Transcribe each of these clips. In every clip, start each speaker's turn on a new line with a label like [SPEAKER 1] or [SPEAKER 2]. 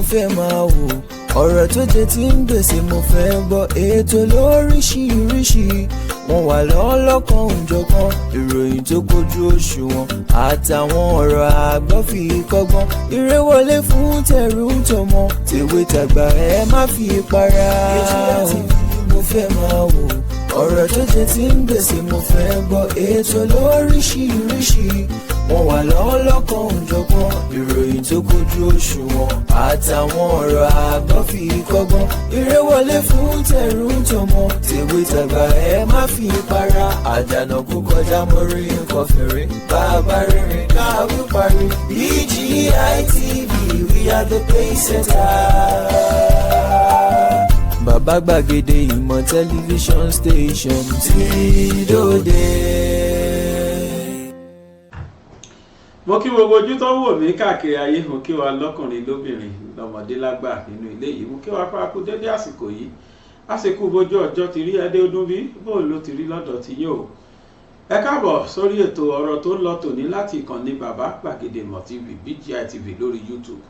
[SPEAKER 1] fẹ́ máa wò, ọ̀rọ̀ tó jẹ ti ń gbèsè mo fẹ́ gbọ́, ètò lóríṣiríṣi wọ́n wà lọ́lọ́kan òjọ̀kan, ìròyìn tó kojú òṣùwọ̀n àtàwọn ọ̀rọ̀ àgbọ́ fi kọ́gbọ́n, eré wọlé fún tẹ̀rù tọmọ, tèwe tàgbà ẹ má fi para. Mechanized TV mo fẹ́ máa wò, ọ̀rọ̀ tó jẹ ti ń gbèsè mo fẹ́ gbọ́, ètò lóríṣiríṣi wọ́n wà lọ́lọ́kan òjọ̀kan, ìròyìn tó kojú òṣùwọ̀n àtàwọn ọ̀rọ̀ àgbọ́ fi kọ́gbọ́n, eré wọlé fún tẹ̀rù tọmọ, tèwe tàgbà ẹ má fi para. Àjànàkú kọjá mórí nǹkan fèrè, bàbá rìnrìn káwí parí. BGI TV, we are the pace setters. Bàbá gbàgede ìmọ̀ tẹlifíṣọ̀n station tí dòde.
[SPEAKER 2] Mo kí gbogbo ojú tó wò mí káàkiri ayé, mo kí wa lọ́kùnrin lóbìnrin lọ́mọdé lágbà nínú ilé yìí, mo kí wa pákó dédé àsìkò yìí, àsìkò bójú ọjọ́ ti rí ẹdẹ ọdún bí bóun ló ti rí lọ́dọ̀ tí yóò. Ẹ káàbọ̀ sórí ètò ọ̀rọ̀ tó ń lọ tòní láti ìkànnì bàbá gbàgede ìmọ̀ TV BGI TV lórí YouTube.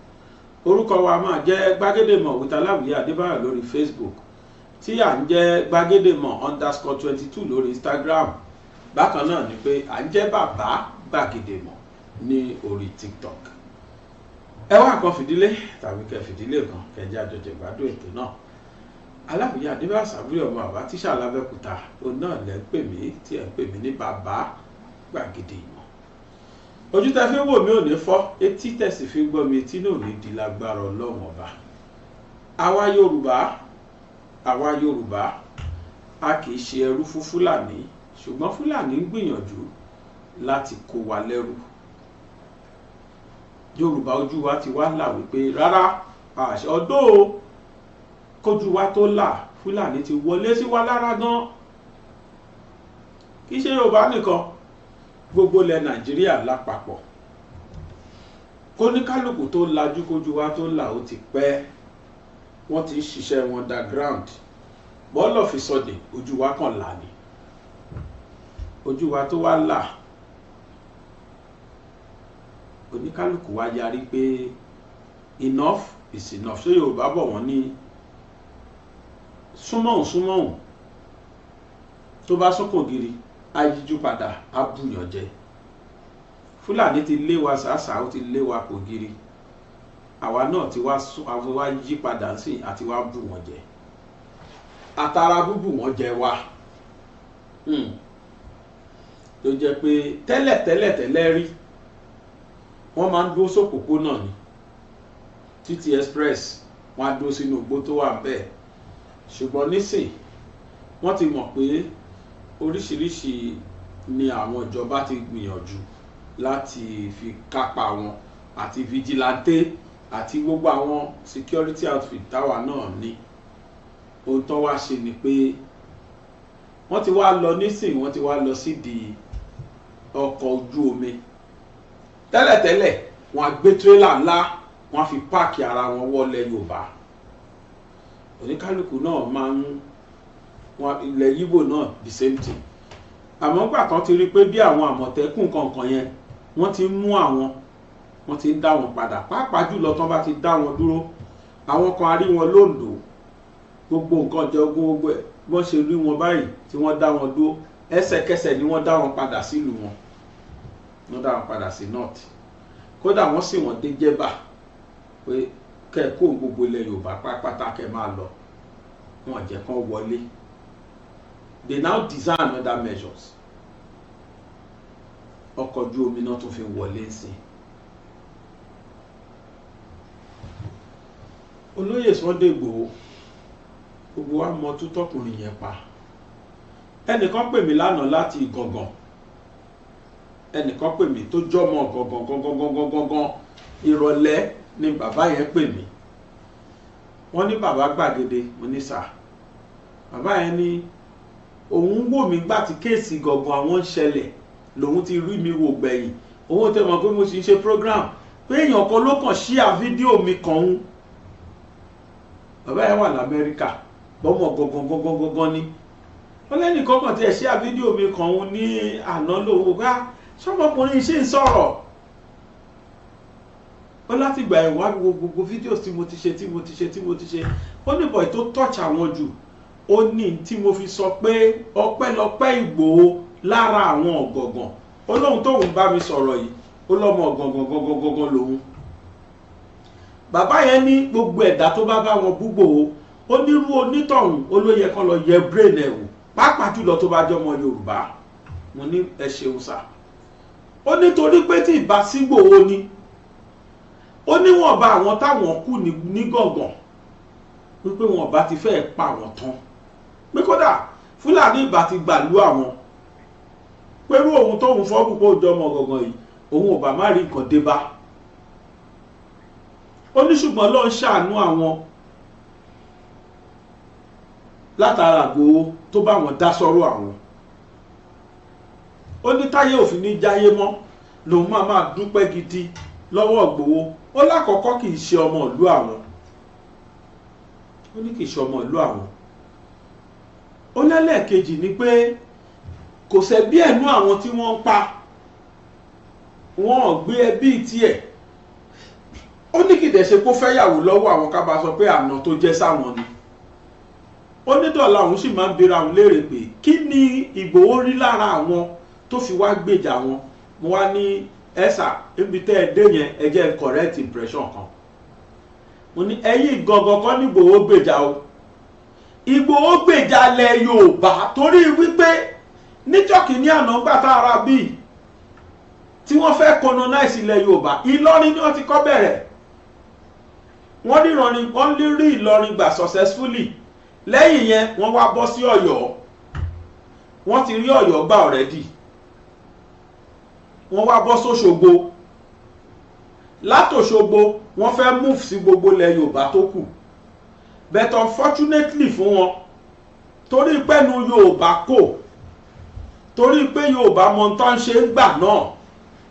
[SPEAKER 2] Orúkọ wa máa jẹ́ gbàgede ìmọ̀ with Aláwìyé Adébáyọ̀ lórí Facebook, tí à ń jẹ́ gbàgede ìmọ̀ _22 lórí Instagram. Bákan náà ni pé à ń jẹ́ bàbá gbàgede ìmọ̀ ní orí TikTok. Ẹ wá nǹkan fìdílé tàbí kẹ fìdílé kan kẹjẹ àjọjẹ gbádùn ètò náà. Aláwìyé Adébáyọ̀ Sàbúrì ọmọ àbá tíṣà lábẹ́kúta, òun náà lẹ́ ń pè mí tí ẹ̀ ń pè mí ní bàbá gbàgede ìmọ̀. Ojú tẹ́ fi wò mí ò ní fọ́, etí tẹ̀sí fi gbọ́ mi, etí náà ò ní di lágbára Ọlọ́run ọba. Àwa Yorùbá a kì í ṣe ẹrú fún Fúlàní, ṣùgbọ́n Fúlàní ń gbìyànjú láti kó wa lẹ́rú. Yorùbá ojú wa ti wá là wípé rárá àṣẹ ọdọ́ kójú wa tó là, Fúlàní ti wọlé sí wa lára gan. Kì í ṣe Yorùbá nìkan, gbogbo ilẹ̀ Nàìjíríà lápapọ̀. Kóníkálùkù tó lajú kójú wa tó là ó ti pẹ́, wọ́n ti ń ṣiṣẹ́ wọn underground. All of a sudden ojú wa kàn là ní, ojú wa tó wá là, oníkálùkù wa yarí pé enough is enough. Ṣé Yorùbá bọ̀ wọ́n ní súnmọ́hùn tó bá sọ́kàn gírí á yíjú padà á bùyàn jẹ. Fúlàní ti lé wa sàásà, ó ti lé wa kò gírí, àwa náà ti wá yí padà sí àti wá bù wọ́n jẹ, àtàrà búbù wọ́n jẹ wa. Tó jẹ́ pé tẹ́lẹ̀ rí wọ́n máa ń dúró sópòpónà ní títí express, wọ́n á dúró sínú igbó tó wà bẹ́ẹ̀. Ṣùgbọ́n nísìn wọ́n ti mọ̀ pé oríṣiríṣi ni àwọn ìjọba ti gbìyànjú láti fi kápá wọn, àti vigilante àti gbogbo àwọn security outfit táwa náà ní. Ohun tó wá ṣe ni pé wọ́n ti wá lọ nísìn, wọ́n ti wá lọ sídìí ọkọ̀ ojú omi. Tẹ́lẹ̀tẹ́lẹ̀ wọ́n á gbé tírélà ńlá, wọ́n á fi páàkì ara wọn wọlé Yorùbá. Oníkálùkù náà máa ń ilẹ̀ Yíbò náà the same thing. Àmọ́ gbà kan ti rí pé bí àwọn àmọ̀tẹ́kùn kankan yẹn wọ́n ti mú àwọn, wọ́n ti ń dá wọn padà, pàápàá jùlọ tán bá ti dá wọn dúró. Àwọn kan a rí wọn lóńdó, gbogbo nǹkan jẹ ogún gbogbo ẹ̀, wọ́n ṣe rí wọn báyìí tí wọ́n dá wọn dúró, ẹsẹ̀kẹsẹ̀ ni wọ́n dá wọn padà sílùú wọn, wọ́n dá wọn padà sí north. Kódà wọ́n sì wọ́n dé Jẹ́bà pé kẹ́ kó gbogbo ilẹ̀ Yorùbá pátápátá kẹ́ máa lọ, wọ́n jẹ́ kán wọlé. They now design other measures. Ọkọ̀ ojú omi náà tún fi wọlé sí. Olóyè Sunday Igboho, gbogbo wa mọ tútọ́kùnrin yẹn pa. Ẹnìkan pè mí lánàá láti Ìgangan, ẹnìkan pè mí tó jọmọ gangan ìrọ̀lẹ́ ni bàbá yẹn pè mí. Wọ́n ní bàbá gbàgede, mo ní sà. Bàbá yẹn ní òun wò mí gbà tí kéèsì gangan àwọn ń ṣẹlẹ̀, lòun ti rí mi wò gbẹ̀yìn. Òun tẹ́ mọ̀ pé mo sì ń ṣe program, pé èèyàn kan ló kàn ṣíà fídíò mi kan ń. Bàbá yẹn wà l'Amẹ́ríkà, bọ́mọ̀ gangan ní. Wọ́n lẹ́nìkan kàn tí ẹ̀ ṣíà fídíò mi kan ń ní àná lówó gbá. Ṣọ́mọkùnrin ṣe ń sọ̀rọ̀. ó láti gbà ẹ̀wá gbogbo fídíò tí mo ti ṣe ó ní bọ̀ tó touch àwọn jù ó ní tí mo fi sọ pé ọpẹ́lọpẹ́ Ìgbòho lára àwọn ọ̀gọ̀ngàn ó lóhun tóun bá mi sọ̀rọ̀ yìí ó lọ́mọ ọ̀gọ̀ngàn lòun. bàbá yẹn ní gbogbo ẹ̀dá tó bá wọn bú Ìgbòho ó nírú onítọ̀hún ó ló yẹ kán lọ yẹ brain ẹ̀ wò pàápàá jùlọ tó bá jẹ́ ọmọ Yorùbá. mo ní ẹ ṣeun sá. ó nítorí pé tí ìbá sí Ìgbòho ni ó níwọ̀nba àwọn táwọn kù ní gọ̀ngàn wípé wọn bá ti fẹ́ pa wọn tán pé kódà Fúlàní ìbá ti gbàlú àwọn pẹ̀lú ohun tóun fọ́ púpọ̀ òjò ọmọ gọ̀ngàn yìí òun ò bá má rí nǹkan dé bá. ó ní ṣùgbọ́n ló ń ṣàánú àwọn látara Ìgbòho tó bá wọn dá sọ́rọ̀ àwọn. ó ní táyé òfin ní jáyé mọ́ lòun máa dúpẹ́ gidi lọ́wọ́ Ìgbòho. ó lákọ̀ọ́kọ́ kì í ṣe ọmọ ìlú àwọn. ó ní kì í ṣe ọmọ ìlú àwọn. ó lẹ́lẹ́kejì ni pé kò sẹ́bí ẹ̀nú àwọn tí wọ́n ń pa wọ́n ò gbé ẹbí tiẹ̀. ó ní kìdẹ̀ ṣe kó fẹ́yàwó lọ́wọ́ àwọn ká bá sọ pé àna tó jẹ́ sáwọn ni. ó ní dọ̀la òun sì máa ń bèèrè àwọn léèrè pé kí ni Ìgbòho rí lára àwọn tó fi wá gbèjà wọn. mo wá ní ẹ̀sà ibi tẹ́ ẹ dé yẹn ẹ jẹ́ correct impression kan. mo ní ẹ̀yin gangan kan ní Ìgbòho gbèjà o. Ìgbòho gbèjà lẹ̀ Yorùbá torí wípé níjọ́ kìíní àná gbà tá ara bíi tí wọ́n fẹ́ colonize ilẹ̀ Yorùbá Ìlọrin ni wọ́n ti kọ́ bẹ̀rẹ̀. wọ́n rí Ìlọrin gbà successfully. lẹ́yìn yẹn wọ́n wá bọ́ sí Ọ̀yọ́. wọ́n ti rí Ọ̀yọ́ gbà already. wọ́n wá bọ́ sóṣogbo. látòṣogbo wọ́n fẹ́ move sí gbogbo ilẹ̀ Yorùbá tó kù. but unfortunately fún wọn torí pẹ́nu Yorùbá kò torí pé Yorùbá mọ tó ń ṣe ń gbà náà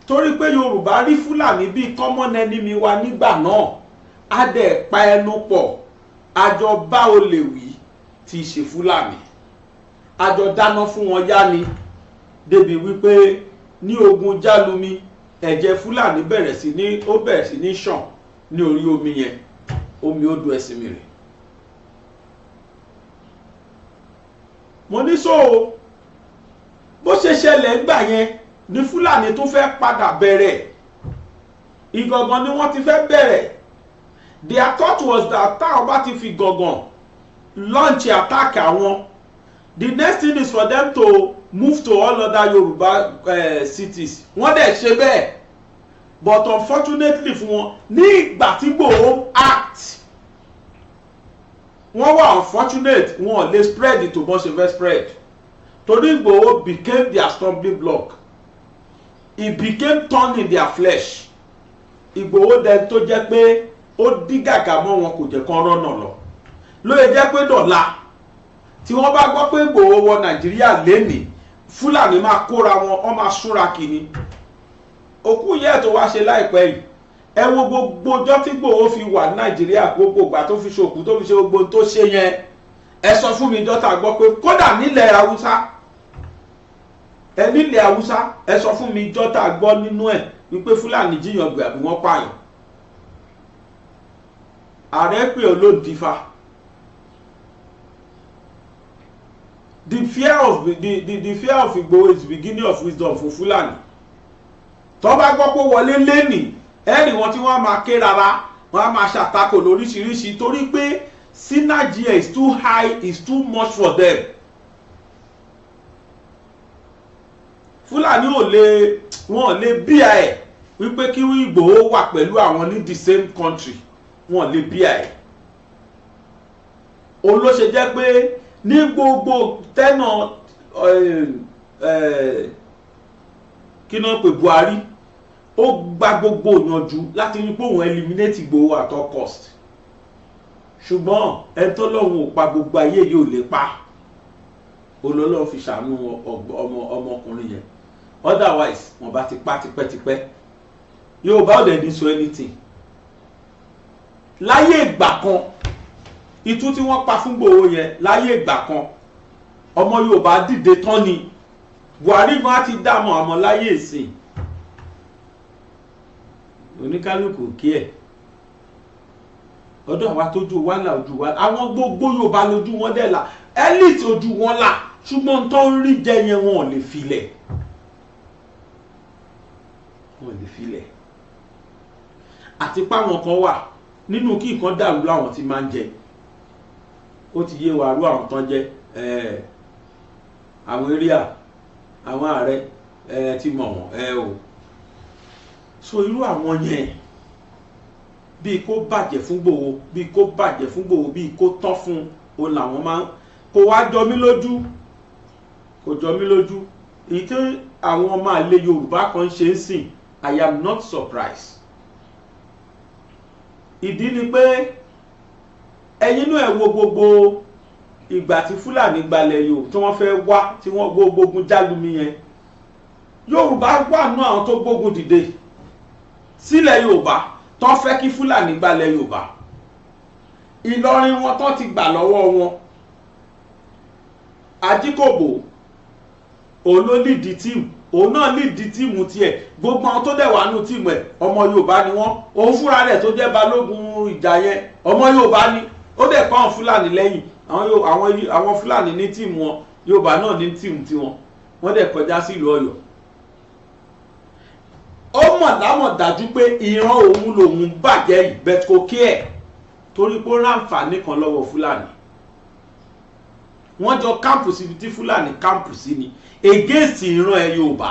[SPEAKER 2] torí pé Yorùbá rí Fúlàní bíi common enemy wa nígbà náà á dẹ̀ pa ẹnu pọ̀ àjọ bá olè wí tí í ṣe Fúlàní àjọ dáná fún wọn yá ni débi wípé ní ogun Jálumi ẹ̀jẹ̀ Fúlàní bẹ̀rẹ̀ sí ní ṣàn ní orí omi yẹn omi odò Ẹ̀sìnmìrè. mo ní so bó ṣe ṣẹlẹ̀ ńgbà yẹn ní Fúlàní tó fẹ́ padà bẹ̀rẹ̀ Ìgangan ni wọ́n ti fẹ́ bẹ̀rẹ̀. Their thought was that táwọn bá ti fi Ìgangan launch attack àwọn the next thing is for them to move to all other Yorùbá cities. wọ́n dẹ̀ ṣe bẹ́ẹ̀ but unfortunately fún wọn ní ìgbà tí Ìgbòho act wọ́n wà unfortunate wọn lè spread it to bọ́n ṣe fẹ́ spread torí Ìgbòho became their stumbling block. It became thorn in their flesh. Ìgbòho dẹ̀ tó jẹ́ pé ó dí gàgà mọ́ wọn kò jẹ́ kán rọ́nà lọ ló yẹ jẹ́ pé dọ̀la tí wọ́n bá gbọ́ pé Ìgbòho wọ Nàìjíríà lénìí Fúlàní máa kóra wọn wọ́n máa súnra kìíní. òkú yẹ́ tó wá ṣe láìpẹ́ yìí ẹ wo gbogbo ọjọ́ tí Ìgbòho fi wà Nàìjíríà gbogbo ìgbà tó fi ṣòkú tó fi ṣe gbogbo tó ṣe yẹn ẹ sọ fún mi dọ́tà gbọ́ pé kódà nílẹ̀ Haúsá nílẹ̀ Haúsá ẹ sọ fún mi dọ́tà gbọ́ nínú ẹ̀ wípé Fúlàní jíyàn gbé àbí wọ́n pààyàn. ààrẹ pé olóòdìfà the fear of Igboho is the beginning of wisdom for Fulani. tó bá gbọ́ pé wọlé lẹ́nìí ẹ̀rì wọn tí wọ́n máa ké rárá wọ́n á máa ṣàtakò lóríṣiríṣi torí pé synergy is too high, is too much for them. Fulani wọn ò lè bíà ẹ̀ wípé kí Igboho wà pẹ̀lú àwọn ní the same country wọn ò lè bíà ẹ̀. òun ló ṣe jẹ́ pé ní gbogbo tẹ́nà kí náà pè Buhari ó gba gbogbo ìyànjú láti rí pé òun eliminate Igboho at all cost. ṣùgbọ́n ẹni tó lọ́hùn ò pa gbogbo ayé yìí ò lè pa olólùwọ́n fi ṣàánú ọmọkùnrin yẹn otherwise wọ́n bá ti pa tipẹ́tipẹ́ Yorùbá ò dẹ̀ ní sọ anything. láyé ìgbà kan ìtú tí wọ́n pa fún Igboho yẹn láyé ìgbà kan ọmọ Yorùbá dìde tán ni Buhari gan á ti dámọ̀ àmọ́ láyé ìsìn oníkálukú kí ẹ̀ ọ̀dọ̀ àwa tójú wa là ojú wa àwọn gbogbo Yorùbá lójú wọn dẹ̀ là elite ojú wọn là ṣùgbọ́n tó ń rí jẹ yẹn wọn ò lè filẹ̀ àti páwọn kan wà nínú kí nǹkan dàrú láwọn ti máa ń jẹ ó ti yé wa rú àwọn tán jẹ àwọn eréà àwọn ààrẹ ti mọ̀ wọ́n o so irú àwọn yẹn bí kó bàjẹ́ fún Igboho bí kó bàjẹ́ fún Igboho bí kó tán fún òun làwọn máa ń kó wá jọ mí lójú kò jọ mí lójú èyí tí àwọn ọmọ àlè Yorùbá kan ṣe ń sìn I am not surprised ìdí ni pé ẹ̀yin náà ẹ wo gbogbo ìgbà tí Fúlàní gbalẹ̀ Yorùbá tí wọ́n fẹ́ wá tí wọ́n gbógun jálumi yẹn Yorùbá wà nú àwọn tó gbógun dìde sílẹ̀ Yorùbá tó fẹ́ kí Fúlàní gbalẹ̀ Yorùbá Ìlọrin wọn tó ti gbà lọ́wọ́ wọn Ajíkòbò òun ló lídìí tíìmù òun náà lídìí tíìmù tiẹ̀ gbogbo àwọn tó dẹ̀ wà nù tíìmù ẹ̀ ọmọ Yorùbá ni wọ́n òun fúnra rẹ̀ tó jẹ́ balógun ìjà yẹn ọmọ Yorùbá ni ó dẹ̀ pa àwọn Fúlàní lẹ́yìn àwọn Fúlàní ní tíìmù wọn Yorùbá náà ní tíìmù tiwọn wọ́n dẹ̀ kọjá sí ìlú Ọ̀yọ́ ó mọ̀ lámọ̀ dájú pé ìran òun lòun bàjẹ́ yìí bẹ́ẹ̀ kò kí ẹ̀ torí pé ó ráǹfààní kan lọ́wọ́ Fúlàní wọ́n jọ kámpù síbi tí Fúlàní kámpù sí ni against ìran ẹ̀ Yorùbá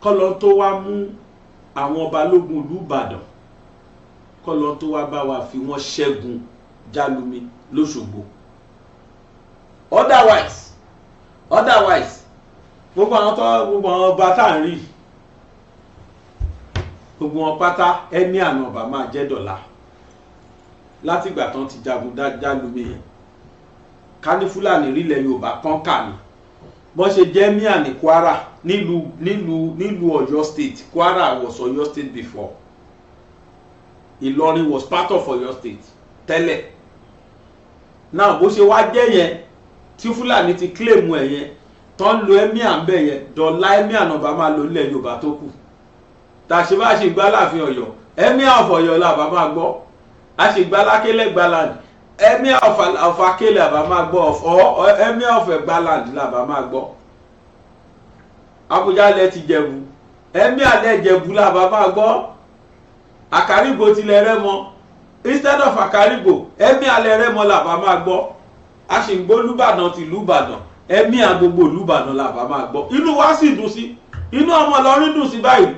[SPEAKER 2] kọ́lọ́ tó wá mú àwọn balógun ìlú Ìbàdàn kọ́lọ́ tó wá bá wa fi wọ́n ṣẹ́gun Jálumi l'Óṣogbo otherwise gbogbo àwọn ọba tá à ń rí gbogbo wọn pátá ẹni àná ọba máa jẹ́ dọ̀la látìgbà tán ti jagun Jálumi yẹn ká ní Fúlàní rílẹ̀ Yorùbá kan kà ní bọ́n ṣe jẹ́ míà ní Kwara nílùú Ọ̀yọ́ state Kwara was Ọ̀yọ́ state before Ìlọrin was part of Ọ̀yọ́ state tẹ́lẹ̀ náà bó ṣe wá jẹ́ yẹn tí Fúlàní ti claim ẹ̀ yẹn tán lo emir ń bẹ̀ yẹn dọ̀la emir náà bá máa lo ilẹ̀ Yorùbá tó kù tàṣe bá ṣe gbá láàfin Ọ̀yọ́ emir of Ọ̀yọ́ là bá máa gbọ́ a ṣe gbá lákélẹ̀ gbálàdì emir of Akélé là bá máa gbọ́ emir of Ẹ̀gbáland là bá máa gbọ́ Àbújá lẹ ti Jẹ̀bú emir lẹ Jẹ̀bú là bá máa gbọ́ Àkàrígbò tilẹ̀ Rẹ́mọ instead of Àkàrígbò emir lẹ Rẹ́mọ là bá máa gbọ́ a ṣì ń gbọ́ Lúbàdàn ti Lúbàdàn emir gbogbo Lúbàdàn là bá máa gbọ́ inú wa sì dùn sí inú ọmọ Ìlọrin dùn sí báyìí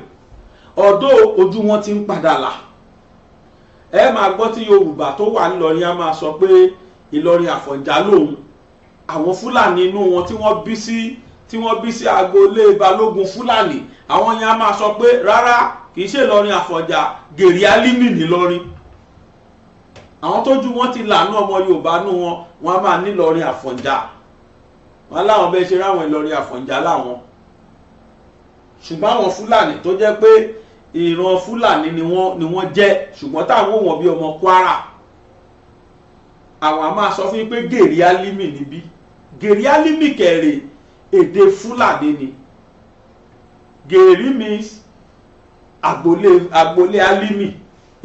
[SPEAKER 2] ọ̀dọ̀ ojú wọn ti ń padà là ẹ máa gbọ́ tí Yorùbá tó wà nílọrin á máa sọ pé Ìlọrin Àfọ̀njá lòun àwọn Fúlàní inú wọn tí wọ́n bí sí agboolé balógun Fúlàní àwọn yẹn á máa sọ pé rárá kìí ṣe Ìlọrin Àfọ̀njá gèrè álímì nílọrin àwọn tójú wọn ti lànà ọmọ Yorùbá nú wọn á máa nílọrin Àfọ̀njá wọn láwọn bẹ́ẹ̀ ṣe ráwọn Ìlọrin Àfọ̀njá láwọn ṣùgbọ́n àwọn Fúlàní tó jẹ́ pé ìran Fúlàní ni wọ́n jẹ́ ṣùgbọ́n táwọn wọn bí ọmọ Kwara àwọn a máa sọ fún yín pé gèrè álímì níbí gèrè álímì kẹrè èdè Fúlàní ni gèrè means agboolé álímì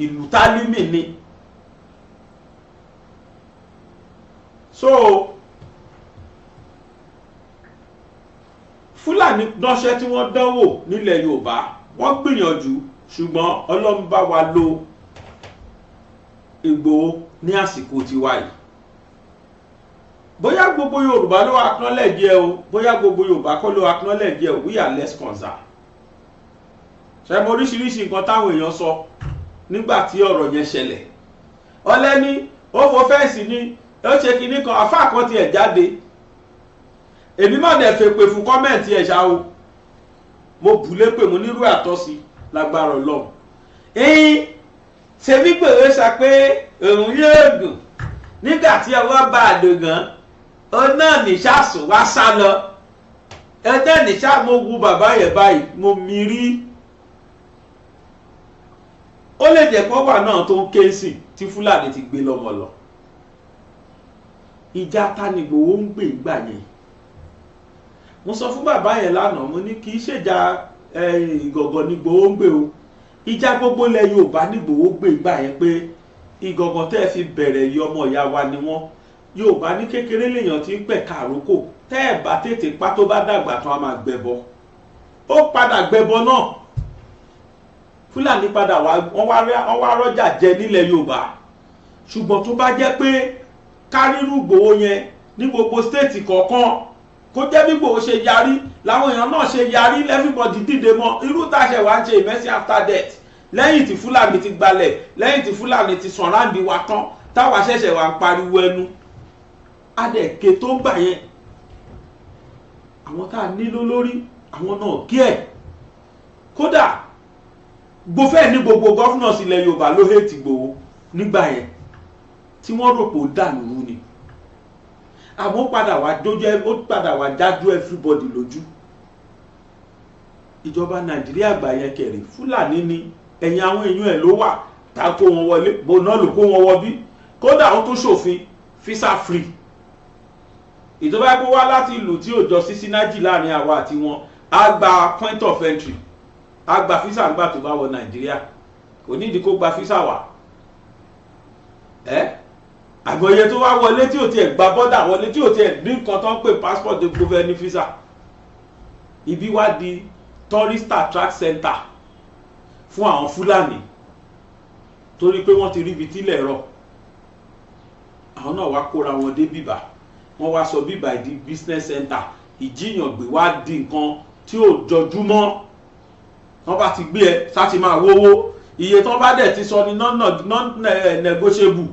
[SPEAKER 2] ìlú tálímì ni so Fúlàní dánṣẹ́ tí wọ́n dánwò nílẹ̀ Yorùbá wọ́n gbìyànjú ṣùgbọ́n Ọlọ́run bá wa lò Ìgbòho ní àsìkò tiwa yìí bóyá gbogbo Yorùbá ló acknowledge ẹ o bóyá gbogbo Yorùbá kọ́ ló acknowledge ẹ o we are less concerned ṣe mo oríṣiríṣi nǹkan táwọn èèyàn sọ nígbà tí ọ̀rọ̀ yẹn ṣẹlẹ̀ ọlẹ́ni ó fọ fẹ́ǹsì ni ó ṣe kinní kan àfáà kan tiẹ̀ jáde èmi má dẹ̀ fẹ́ pè fún kọ́mẹ̀ntì ẹ̀ ṣá o mo bù lépè mo nírú àtọ́sí lágbára Ọlọ́run ṣe bí pèrè sọ pé òun yóò dùn nígbà tí ọwọ́ bá àdògán ó náà nìṣàsùn wá sá lọ ẹjẹ́ nìṣà mo wu bàbá yẹn báyìí mo mi rí ó lè jẹ́ pọ́wà náà tó ń ké sí tí Fúlàní ti gbé lọ́mọ lọ ìjà ta ni Ìgbòho ń gbé ìgbà yẹn mo sọ fún bàbá yẹn lánàá mo ní kì í ṣèjà Ìgọ̀gọ̀ ní Ìgbòho ń gbé o ìjà gbogbo ilẹ̀ Yorùbá ní Ìgbòho gbé ìgbà yẹn pé Ìgọ̀gọ̀ tẹ́ ẹ fi bẹ̀rẹ̀ yìí ọmọ ìyá wa ni wọ́n Yorùbá ní kékeré lèèyàn ti ń pẹ̀ka àrókò tẹ́ ẹ bá tètè pa tó bá dàgbà tán á máa gbẹbọ ó padà gbẹbọ náà Fúlàní padà wọ́n wá rọ́jà jẹ nílẹ̀ Yorùbá ṣùgbọ́n tó bá jẹ́ pé kárírù Ìgbòho yẹn ní gbogbo stéètì kọ̀ọ̀kan kó jẹ́ bí Ìgbòho ṣe yarí làwọn èèyàn náà ṣe yarí everybody dìde mọ́ irú táṣẹ wá ń ṣe ìmẹ́sì after death lẹ́yìn tí Fúlàní ti gbalẹ̀ lẹ́yìn tí Fúlàní ti sọ̀ráǹdì wa tán táwa ṣẹ̀ṣẹ̀ wá ń pariwo ẹnu adẹ̀kẹ́ tó ń gbà yẹn àwọn tá a nílò lórí àwọn náà kí ẹ̀ kódà gbofẹ́ ní gbogbo gọ́fúnọ̀sì ilẹ̀ Yorùbá ló hẹ́ẹ̀tì Ìgbòho nígbà yẹn tí wọ́n rò pé ó dànù rú ni àmọ́ ó padà wá jájú everybody lójú ìjọba Nàìjíríà gbà yẹn kẹrì Fúlàní ni ẹ̀yìn àwọn èèyàn ẹ̀ ló wà tá a kó wọn wọlé bó náà ló kó wọn wọ bí kódà ó tún ṣòfin visa free ìjọba ẹ̀kọ́ wá láti ìlú tí ò jọ sí sínájì láàrin àwa àti wọn á gba point of entry á gba visa nígbà tó bá wọ Nàìjíríà kò nídìí kó gba visa wá àgbọ̀yẹ tó wá wọlé tí ò tiẹ̀ gba bọ́dà wọlé tí ò tiẹ̀ ní nǹkan tó ń pè passport de gbogbo ẹni visa ibi wá di tourist attract center fún àwọn Fúlàní torí pé wọ́n ti rí ibi tílẹ̀ rọ̀ àwọn náà wá kóra wọn dé bíbà wọ́n wá sọ bíbà di business center ìjiyàn gbé wá di nǹkan tí ò jọjúmọ́ wọ́n bá ti gbé ẹ sáti máa wówó iye tó bá dẹ̀ ti sọ ní non-negotiable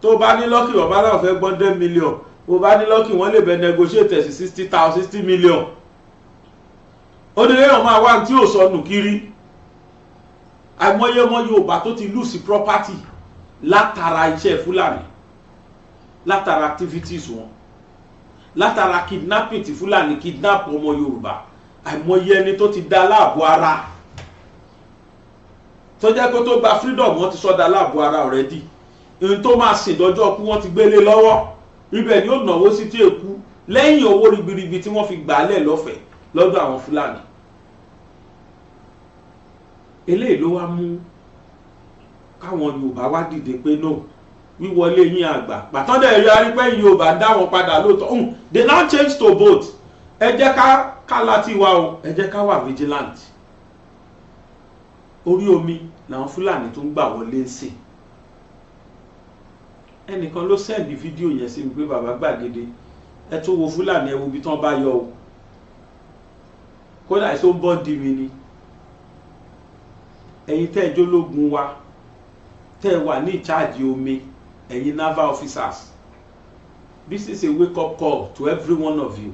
[SPEAKER 2] tó bá ní lọ́kì wọ́n bá láwọn fẹ́ gbọ́n 10 million bó bá ní lọ́kì wọ́n lè bẹ̀ negotiate sí 60 million ó ní lẹ́yìn máa wá tí ò sọnù kiri àìmọye ọmọ Yorùbá tó ti lose property látara iṣẹ́ Fúlàní látara activities wọn látara kidnapping tí Fúlàní kidnap ọmọ Yorùbá àìmọye ẹni tó ti dá láàbò ara tó jẹ́ kó tó gba freedom wọ́n ti sọ dá láàbò ara already ohun tó máa sìn dọ́jọ́ kú wọ́n ti gbélé lọ́wọ́ ibẹ̀ ni ó náwó sí tí èkú lẹ́yìn owó ribiribi tí wọ́n fi gbàálẹ̀ lọ́fẹ̀ẹ́ lọ́dọ̀ àwọn Fúlàní eléyìí ló wá mú káwọn Yorùbá wá dìde pé no wíwọlé yín àgbà pàtọ́dẹ̀ ẹ̀yọ arípẹ́ Yorùbá dá wọn padà lóòótọ́ they now change to vote ẹ jẹ́ ká láti wá o ẹ jẹ́ ká wà vigilant orí omi làwọn Fúlàní tó ń gbà wọlé ń sìn ẹnìkan ló sẹ́ndì fídíò yẹn sí mi pé bàbá gbàgede ẹ tó wo Fúlàní ẹ wo ibi tán bá yọ o kódà èso ń bọ́ di mi ni ẹ̀yin tẹ́ ẹ jólógun wa tẹ́ ẹ wà ní ìcháàjì omi ẹ̀yin naval officers this is a wake up call to every one of you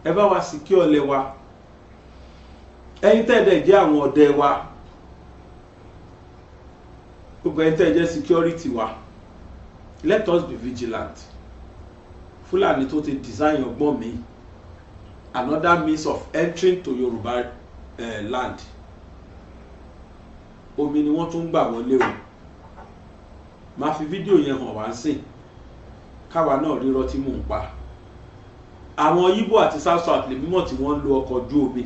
[SPEAKER 2] ẹ bá wa secure ọlẹ wa ẹ̀yin tẹ́ ẹ dẹ̀ jẹ́ àwọn ọdẹ wa gbogbo ẹ̀yin tẹ́ ẹ jẹ́ security wa let us be vigilant Fúlàní tó ti design ọgbọ́n mi another means of entering to Yorùbá land omi ni wọ́n tún gbà wọlé o máa fi fídíò yẹn hàn wá sìn káwa náà rírọ́ tí mò ń pa àwọn Yíbò àti South South lè mímọ̀ tí wọ́n ń lo ọkọ̀ ojú omi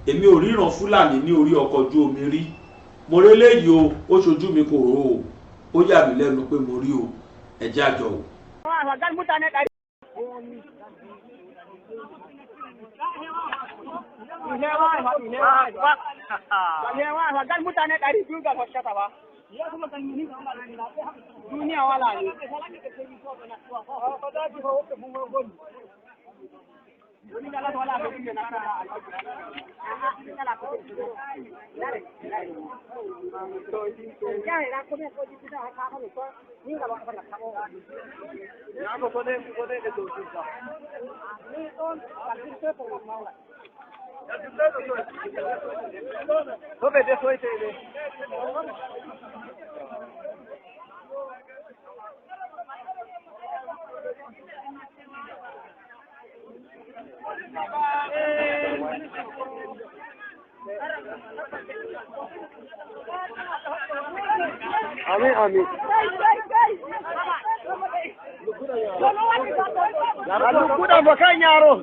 [SPEAKER 2] èmi ò ríran Fúlàní ní orí ọkọ̀ ojú omi rí mo rí eléyìí o ó ṣojú mi kò rò ó ó yà mí lẹ́nu pé mo rí o ẹ̀jẹ̀ àjọ o.
[SPEAKER 3] Duniya wala ne. Amin amin. Lalu kuda makan yaro.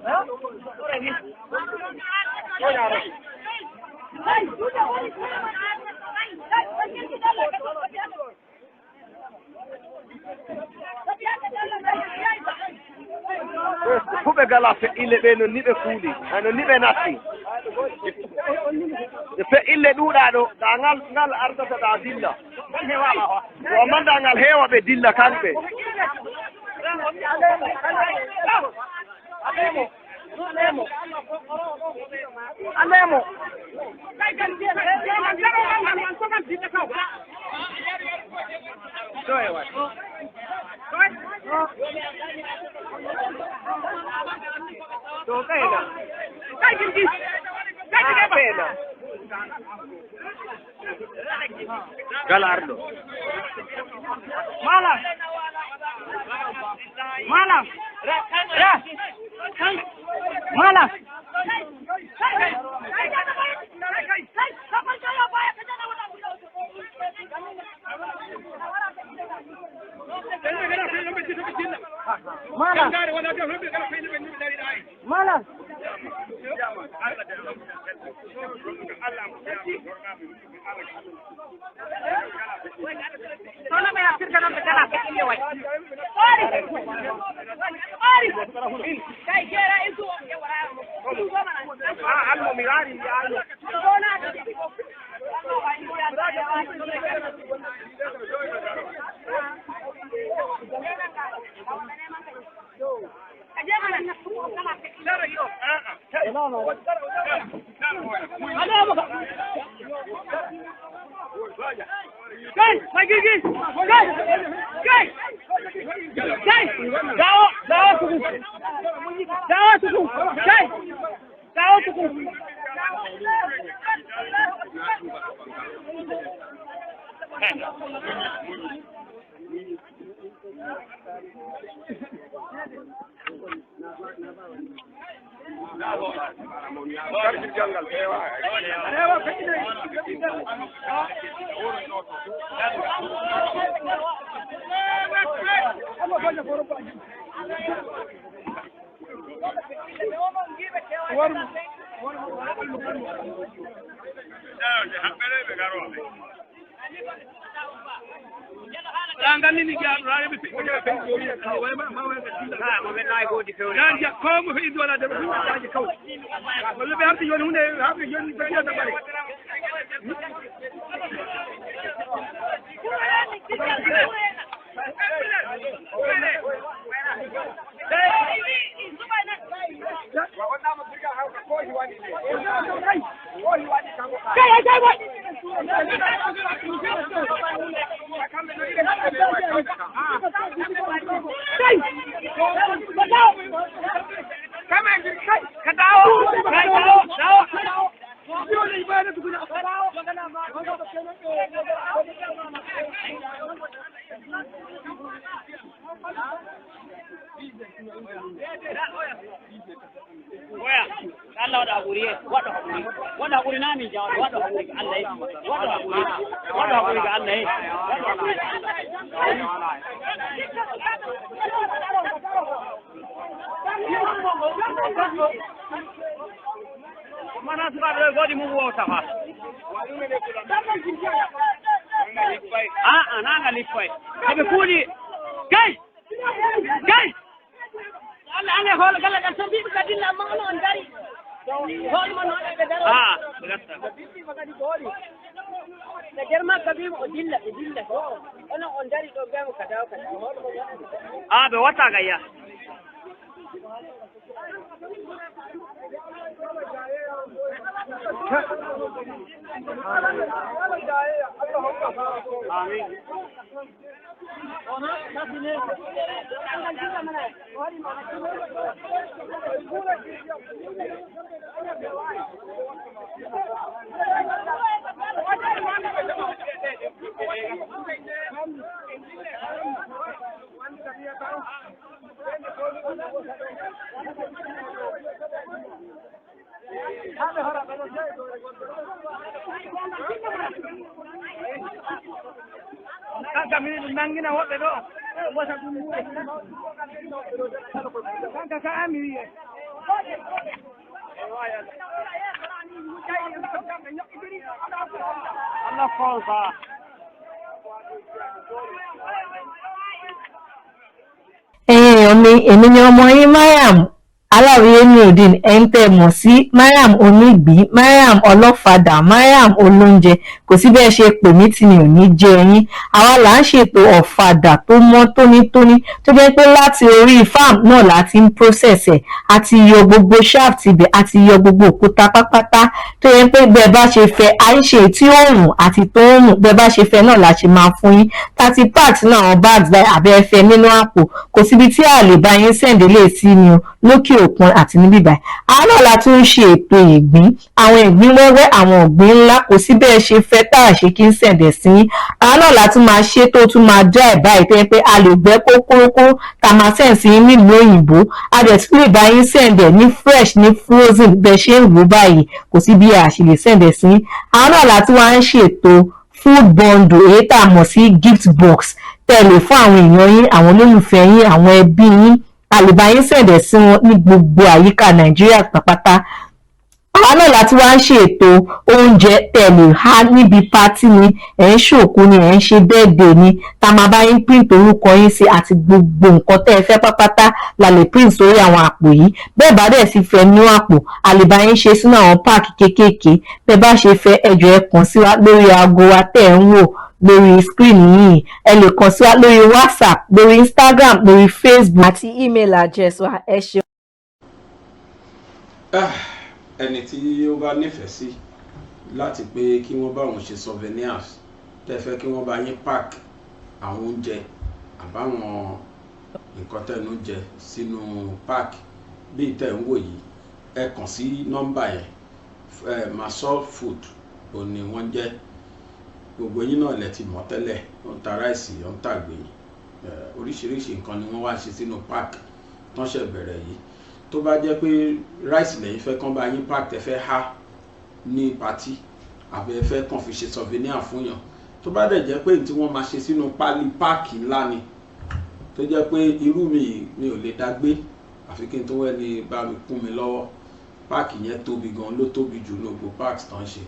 [SPEAKER 3] Fube gala fe ille ɓe no niɓe kuuli no niɓe natti fe ille ɗuuɗa ɗo da ngal ardata ɗa dilla o manda ngal heewa ɓe dilla kamɓe alemo Galardo. Malam. Malam. Malam. Malam. Sono me acerca non te la che io vai. Ori. Dai era itu ya wara. Almo mirari ya. Allah falsa.
[SPEAKER 4] Èmi ni ọmọ yín Mariam aláwìyé nurudeen ẹ̀yin tẹ́ mọ̀ sí Mariam onígbín Mariam ọlọ́fadà Mariam olóúnjẹ kò sí bẹ́ẹ̀ ṣe pè mí tí mi ò ní jẹ yín àwa là ń ṣètò ọ̀fadà tó mọ́ tónítóní tó jẹ́ pé láti orí farm náà láti ń process ẹ̀ àti yọ gbogbo shaft ibẹ̀ àti yọ gbogbo òkúta pátápátá tó yẹ pé bẹ́ẹ̀ bá ṣe fẹ́ à ń ṣe tí ó rùn àti tó ń rùn bẹ́ẹ̀ bá ṣe fẹ́ náà la ṣe máa fún yín 30 packs náà àwọn bags báyìí àbẹ́ẹ̀fẹ́ nínú àpò kò síbi tí a lè bá yín sẹ́ǹdé lè sí ni o lókè òkun àti níbí báyìí àwọn náà la tún ń ṣe ètò ìgbín àwọn ìgbín wẹ́wẹ́ àwọn ìgbín ńlá kò sí bẹ́ẹ̀ ṣe fẹ́ tá a ṣe kí ń sẹ̀ǹdẹ̀ sí yín àwọn náà la tún máa ṣe tó tún máa dry báyìí tó yẹ pé a lè gbẹ́ kókórókó tá a máa sẹ̀ǹ sí yín nílùú òyìnbó a dẹ̀ tún lè bá yín sẹ̀ǹdẹ̀ ní fresh ní frozen bẹ́ẹ̀ ṣe ń wò báyìí kò sí bí a ṣe lè sẹ̀ǹdẹ̀ sí yín àwọn náà la tún wá ń ṣètò food bundle èyí tá a mọ̀ sí gift box tẹ̀lé fún àwọn èèyàn yín àwọn olólùfẹ́ yín àwọn ẹbí yín àlèbá yín sẹ̀dẹ̀ sí wọn ní gbogbo àyíká Nàìjíríà pátápátá àwa náà láti wá ń ṣètò oúnjẹ tẹ̀lé ha níbi pátí ni ẹ̀ ń ṣòkú ni ẹ̀ ń ṣe birthday ni tá a máa bá yín print orúkọ yín sí àti gbogbo nǹkan tẹ́ ẹ fẹ́ pátápátá la lè print sórí àwọn àpò yìí bẹ́ẹ̀ bá dẹ̀ sì fẹ́ ní àpò àlèbá yín ṣe sínú àwọn páàkì kéékèèké bẹ́ẹ̀ bá ṣe fẹ́ ẹ jọ̀ọ́ ẹ kàn sí wa lórí aago wa tẹ́ ẹ ń wò lórí screen yìí ẹ lè kàn sí wa lórí WhatsApp lórí Instagram lórí Facebook àti email address wa ẹ ṣeun.
[SPEAKER 2] ẹni tí ó bá nífẹ̀ẹ́ sí láti pé kí wọ́n bá wọn ṣe souvenirs tẹ́fẹ́ kí wọ́n bá yín pack àwọn oúnjẹ àbáwọn nǹkan tẹ́nu jẹ sínú pack bí tẹ́ ń wò yìí ẹ kàn sí nọ́mbà yẹn Masol Food ò ní wọ́n jẹ́ gbogbo yín náà lẹ ti mọ̀ tẹ́lẹ̀ ó ń ta ráìsì ó ń tàgbé oríṣiríṣi nǹkan ni wọ́n wá ṣe sínú pack tán ṣe bẹ̀rẹ̀ yìí tó bá jẹ́ pé ráìsì lẹ́yìn fẹ́ kán bá yín pack tẹ́ fẹ́ há ní patí àbí ẹ fẹ́ kàn fi ṣe souvenir fún yàn tó bá dẹ̀ jẹ́ pé tí wọ́n máa ṣe sínú pálí páàkì ńlá ni tó jẹ́ pé irú mi ò lè dágbé àfi kí n tó wẹ́ ni bá mi kún mi lọ́wọ́ páàkì yẹn tóbi gan ló tóbi jù ní gbogbo páàkì tán ṣe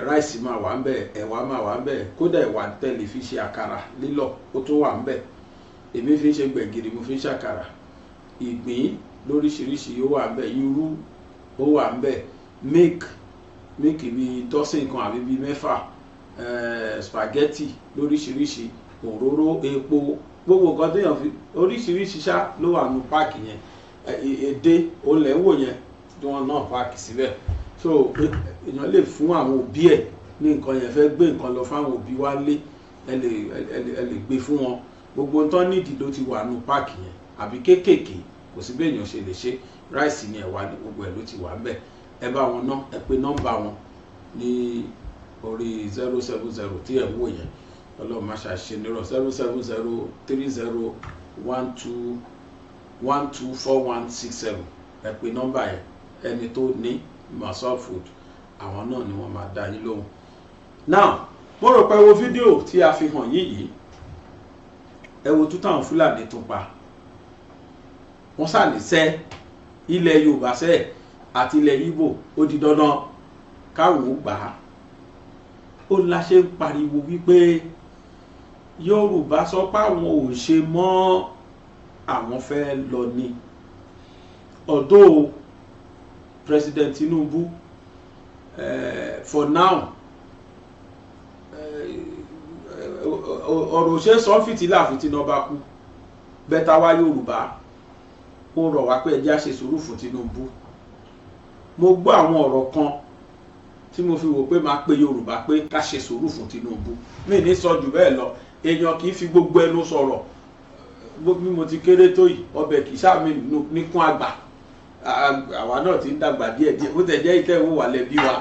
[SPEAKER 2] ráìsì máa wà ń bẹ̀ ẹ̀wà máa wà ń bẹ̀ kódà ẹ̀wà tẹ́lẹ̀ fi ṣe àkàrà lílọ̀ ó tó wà ń bẹ̀ èmi fi ń ṣe gbẹ̀gìrì mo fi ń ṣàkàrà ìgbín lóríṣiríṣi ó wà ń bẹ̀ irú ó wà ń bẹ̀ milk bíi dọ́sìn kan àbí bíi mẹ́fà spaghetti lóríṣiríṣi òróró epo gbogbo nǹkan téèyàn fi oríṣiríṣi ṣá ló wà nù páàkì yẹn èdè olè ń wò yẹn tí wọ́n náà páàkì síbẹ̀ so èèyàn lè fún àwọn òbí ẹ̀ ní nǹkan yẹn fẹ́ gbé nǹkan lọ fáwọn òbí wá lé ẹ lè gbé fún wọn gbogbo nǹkan nídìí ló ti wà nù páàkì yẹn àbí kéékèèké kò sí bẹ́ẹ̀ èèyàn ṣe lè ṣe ráìsì ni ẹ̀wà ní gbogbo ẹ̀ ló ti wà ń bẹ̀ ẹ bá wọn ná ẹ pé nọ́mbà wọn ní orí 070 tí ẹ ń wò yẹn ọlọ́run má ṣàṣe nírọ̀ 07030124167 ẹ pé nọ́mbà yẹn ẹni tó ní Masol Food àwọn náà ni wọ́n máa dá yín lóhùn. now mo rò pé wo fídíò tí a fi hàn yìí ẹ wo tó táwọn Fúlàní tó pa wọ́n ṣàlìṣẹ́ ilẹ̀ Yorùbá sẹ́ẹ̀ àti ilẹ̀ Ìgbò ó di dandan káwọn gbà á ó la ṣe ń pariwo wípé Yorùbá sọ pé àwọn ò ṣe mọ́ àwọn fẹ́ lọ ní although President Tinubu for now ọ̀rọ̀ ṣe sọ fìtílà fìtínà bá kú bẹ́tà wá Yorùbá ó rọ̀ wá pé ẹjẹ́ á ṣe sùúrù fún Tinubu mo gbọ́ àwọn ọ̀rọ̀ kan tí mo fi wò pé máa pe Yorùbá pé ká ṣe sùúrù fún Tinubu mi ní sọ jù bẹ́ẹ̀ lọ èèyàn kì í fi gbogbo ẹnu sọ̀rọ̀ bí mo ti kéré tó yìí ọbẹ̀ kì í sáàmì níkún àgbà àwa náà ti ń dàgbà díẹ̀díẹ̀ bó tẹ̀ jẹ́ ìtẹ̀wò wà lẹ́bí wa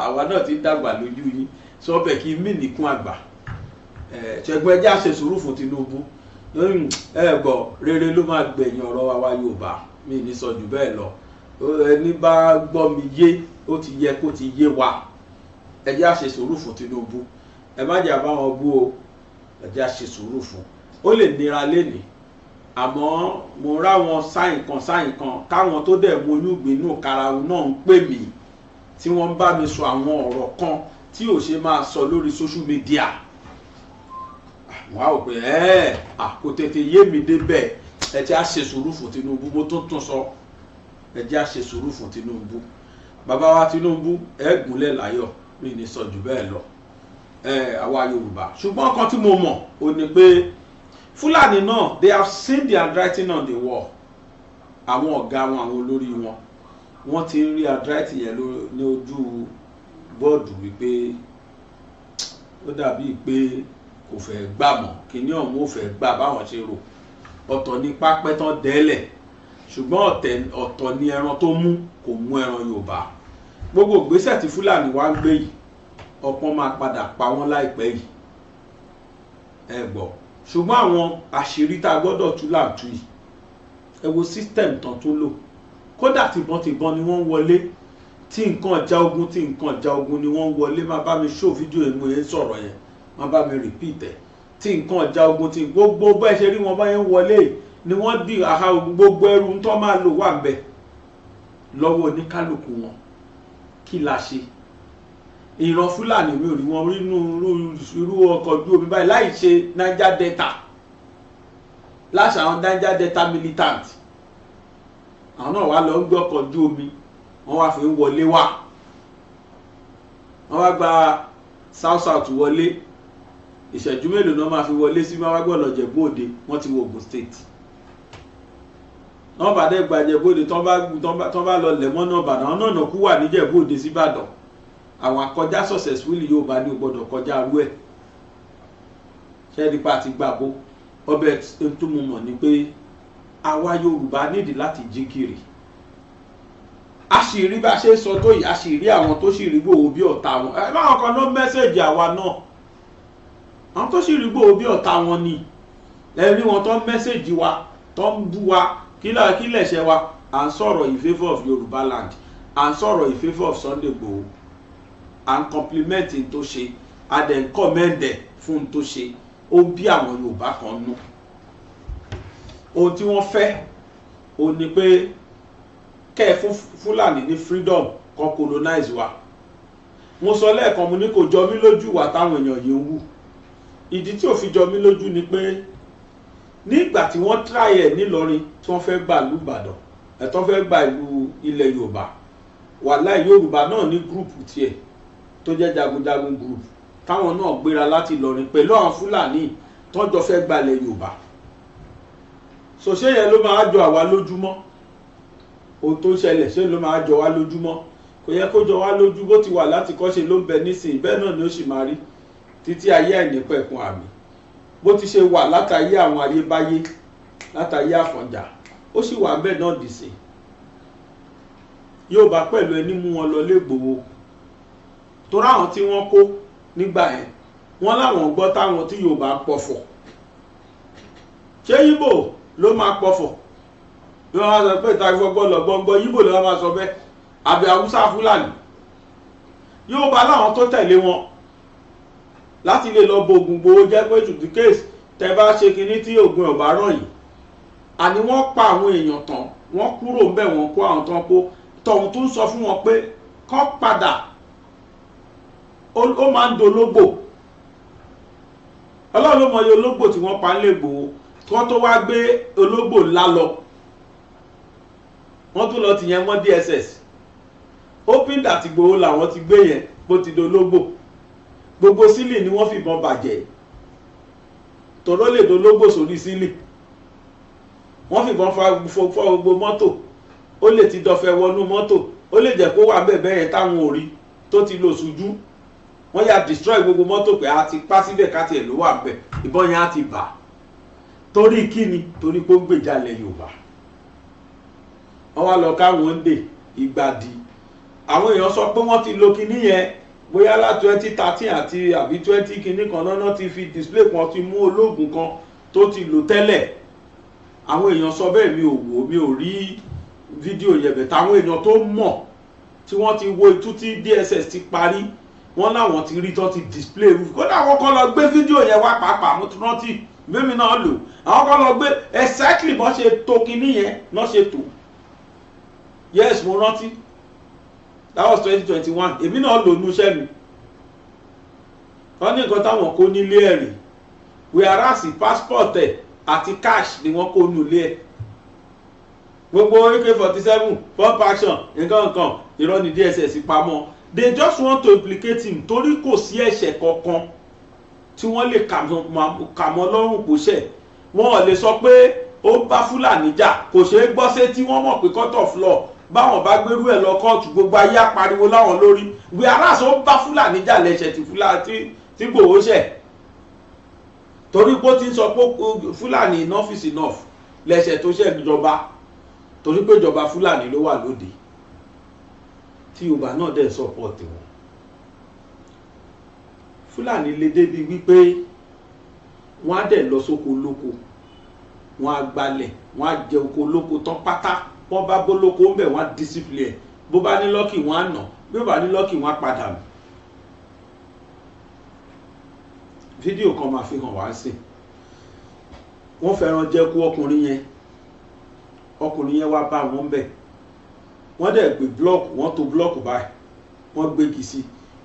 [SPEAKER 2] àwa náà ti ń dàgbà lójú yín sọ ọbẹ̀ kì í mì níkún àgbà ṣẹ́gun ẹjẹ́ á ṣe sùúrù fún Tinubu gbọ́ rere ló máa gbẹ̀yìn ọ̀rọ̀ wa Yorùbá mi ní sọ jù bẹ́ẹ̀ lọ ẹni bá gbọ́ mi yé ó ti yẹ kó ti yé wa ẹ jẹ́ á ṣe sùúrù fún Tinubu ẹ má jà bá wọn bú o ẹ jẹ́ á ṣe sùúrù fún ó lè nira lénìí àmọ́ mo ráwọn sáyìn kan káwọn tó dẹ̀ mo inú gbinú karahun náà ń pè mí tí wọ́n ń bá mi sọ àwọn ọ̀rọ̀ kan tí ò ṣe máa sọ lórí social media. Wọ́n á wò pé kò tètè yé mi débẹ̀, ẹ jẹ́ á ṣe sùúrù fún Tinubu. Mo tún sọ, ẹ jẹ́ á ṣe sùúrù fún Tinubu. Bàbá wa Tinubu ẹ gúnlẹ̀ láyọ̀, mi ní sọ jù bẹ́ẹ̀ lọ. Àwa Yorùbá, ṣùgbọ́n kan tí mo mọ̀ ò ní pé Fulani náà, they have seen the handwriting on the wall. Àwọn ọ̀gá wọn, àwọn olórí wọn, wọ́n ti ń rí handwriting yẹn ní ojú bọ́ọ̀dù wípé ó dàbí pé kò fẹ́ gbà mọ́, kíní ọ̀hún ò fẹ́ gbà báwọn ṣe rò. Ọ̀tọ̀ ní pápẹ́ tán dẹ́lẹ̀, ṣùgbọ́n ọ̀tọ̀ ní ẹran tó mú, kò mú ẹran Yorùbá. Gbogbo ìgbésẹ̀ tí Fulani wá ń gbé yìí, ọ̀pọ̀ máa padà pa wọ́n láìpẹ́ yìí, ẹ gbọ́. Ṣùgbọ́n àwọn àṣírí tá a gbọ́dọ̀ tú làtú yìí, ẹ wo system tán tó lò. Kódà tìbọn ni wọ́n wọlé, tí nǹkan ọjà ogun ni wọ́n wọlé. Má bá mi show fídíò èmo yẹn sọ̀rọ̀ yẹn, má bá mi repeat ẹ̀. Tí nǹkan ọjà ogun tí gbogbo bẹ́ẹ̀ ṣe rí wọn bá yẹn wọlé ni wọ́n di àhá ogun, gbogbo ẹrù tó máa lò wà ńbẹ̀ lọ́wọ́ oníkálukú wọn. Kí la ṣe? Ìran Fulani mi ò rí wọn nínú irú ọkọ̀ ojú omi báyìí láì ṣe Niger Delta, láṣà àwọn Niger Delta militant. Àwọn náà wá lọ ń gbé ọkọ̀ ojú omi, wọ́n wá fi ń wọlé wá, wọ́n wá gba south wọlé. Ìṣẹ́jú mélòó náà máa fi wọlé sí máa wá gbọ́dọ̀ Jẹ̀bú Òde, wọ́n ti wọ Ògùn state. Wọ́n bá dé gba Jẹ̀bú Òde tán bá lọ lẹ̀mọ́ náà bàdàn, àwọn náà kú wà ní Jẹ̀bú Òde sí Ìbàdàn. Àwọn akọjá successfully yóò bá ní gbọ́dọ̀ kọjá arú ẹ̀. Ṣé nípa ti gbàgbó ọbẹ̀ tó mú mọ̀ ni pé àwa Yorùbá nídìí láti jí kiri. A sì rí bá ṣe sọ tó yìí, a sì rí àwọn tó sì rí Ìgbòho bí ọ̀tá wọn. Báwọn kan ló mẹ́sẹ̀jì àwa náà, àwọn tó sì rí Ìgbòho bí ọ̀tá wọn ni. Ẹ rí wọn tó mẹ́sẹ̀jì wa, tó ń bú wa, kí lẹ̀ṣẹ̀ wa. À ń sọ̀rọ̀ in favour of Yorùbá land, à ń sọ̀rọ̀ in favour of Sunday Igboho, à ń compliment tó ṣe, à dẹ̀ ń commend fún tó ṣe. Ó bí àwọn Yorùbá kan nú. Ohun tí wọ́n fẹ́ ó ní pé kẹ́ fún Fulani ní freedom kan colonize wa. Mo sọ lẹ́ẹ̀kan, mo ní kò jọ mí lójú wa táwọn èèyàn yìí ń wù. Ìdí tí ò fi jọ mí lójú ni pé nígbà tí wọ́n try ẹ̀ nílọrin tí wọ́n fẹ́ gbà ìlú Ìbàdàn, ẹ̀tọ́ fẹ́ gba ìlú ilẹ̀ Yorùbá, wàláhì Yorùbá náà ní gúrùpù tiẹ̀ tó jẹ́ jagunjagun group táwọn náà gbéra láti Ìlọrin pẹ̀lú àwọn Fulani tọ́jọ́ fẹ́ gbalẹ̀ Yorùbá. So ṣé yẹn ló máa jọ àwa lójúmọ́? Ohun tó ń ṣẹlẹ̀ ṣé ló máa jọ wá lójúmọ́? Kò yẹ kó jọ wá lójú. Bó ti wà láti kọ́ṣe ló ń bẹ nísìnyí, bẹ́ẹ̀ náà ni ó sì máa rí títí ayé àìnípẹ̀kun àmì. Bó ti ṣe wà látàyé àwọn ayébáyé, látàyé Àfọ̀njá, ó sì wà bẹ́ẹ̀ náà dìsè. Yorùbá pẹ̀lú ẹni mú wọn lọ l'Ígbòho torí àwọn tí wọ́n kó nígbà yẹn, wọ́n láwọn gbọ́ táwọn tí Yorùbá pọ̀fọ̀. Ṣé Ìgbò ló máa pọ̀fọ̀? Bí wọ́n máa sọ pé ìta ìfọgbọ́ lọ gbọ́ngbọ́, Ìgbò ló máa sọ bẹ́ẹ̀, àbí Haúsá Fulani. Yorùbá láwọn tó tẹ̀lé wọn láti lè lọ bo Ògùn Ìgbòho jẹ́ pé to the case tẹ́ bá ṣe kinní tí Ògùn ọ̀bá ràn yìí. Àní wọ́n pa àwọn èèyàn tán, wọ́n kúrò ń bẹ̀, wọ́n kó àwọn tán kó. Tọ̀hún tó ń sọ fún wọn pé kán padà, ó máa ń dológbò. Ọlọ́run ló mọ iye ológbò tí wọ́n pa nílé Ìgbòho kí wọ́n tó wá gbé ológbò ńlá lọ. Wọ́n tún lọ tìyẹn mọ́ DSS. Open that Ìgbòho làwọn ti gbé yẹn bó ti dológbò. Gbogbo sílì ni wọ́n fìbọn bàjẹ́. Tòró lè dológbò sórí sílì. Wọ́n fìbọn fọ́ gbogbo mọ́tò. Ó lè ti dọ̀fẹ́ wọnú mọ́tò. Ó lè jẹ́ kó wà bẹ́ẹ̀ yẹn táwọn ò rí tó ti lò sùjú. Wọ́n yà destroy gbogbo mọ́tò pé a ti pa síbẹ̀ káti ẹ̀ ló wà bẹ́ẹ̀. Ìbọn yẹn á ti bà. Torí kíni? Torí pé ó ń gbèjalè Yorùbá. Wọ́n wá lọ káwọn ń dè ìgbàdì. Àwọn èèyàn sọ pé wọ́n ti lo kinní yẹn bóyá lá 2013 àti àbí 20 kinní kan náà ti fi display kan ti mú ológun kan tó ti lò tẹ́lẹ̀. Àwọn èèyàn sọ bẹ́ẹ̀, mi ò wò, mi ò rí fídíò yẹn bẹ̀. Táwọn èèyàn tó mọ̀ tí wọ́n ti wo itú tí DSS ti parí, wọ́n láwọn ti rí tán ti display. Kódà àwọn kan lọ gbé fídíò yẹn wá pàápàá, mo tún rántí mímí náà lò. Àwọn kan lọ gbé exactly bọ́n ṣe tó kinní yẹn náà ṣe tó. Yes, mo rántí. that was 2021 èmi náà lò nú iṣẹ́ mi wọ́n ní nǹkan táwọn kó nílé ẹ̀rí whereas passport ẹ̀ àti cash ni wọ́n kó nílé ẹ̀ gbogbo AK-47 pump action nǹkan irọ́ ni DSS pamọ́ they just want to implicate him torí kò sí ẹ̀ṣẹ̀ kankan tí wọ́n lè kà mọ́ lọ́rùn kò ṣẹ̀ wọ́n ò lè sọ pé ó bá Fúlàní jà kò ṣeé gbọ́ sétí wọ́n mọ̀ pé court of law báwọn bá gbérú ẹ̀ lọ kóòtù gbogbo ayé apariwo láwọn lórí whereas ó bá Fúlàní jà lẹ́sẹ̀ tí Igboho ṣẹ̀ torí pé ó ti ń sọ pé Fúlàní enough is enough lẹ́sẹ̀ tó ṣẹ̀ ìjọba torí pé ìjọba Fúlàní ló wà lóde tí Yorùbá náà dẹ̀ support wọn Fúlàní lè débi wípé wọ́n á dẹ̀ lọ sóko olóko wọ́n á gbalẹ̀ wọ́n á jẹ oko olóko tán pátá wọ́n bá bólóko ń bẹ̀ wọ́n á discipline ẹ̀ bó bá ní lọ́kì wọ́n á nà bí ó bá ní lọ́kì wọ́n á padà nù. fídíò kan máa fi hàn wá sí wọ́n fẹ́ràn jẹ́ kú ọkùnrin yẹn wá bá wọn bẹ̀ wọ́n dẹ̀ gbé blọ́ọ̀kù wọ́n to blọ́ọ̀kù báyìí wọ́n gbégi sí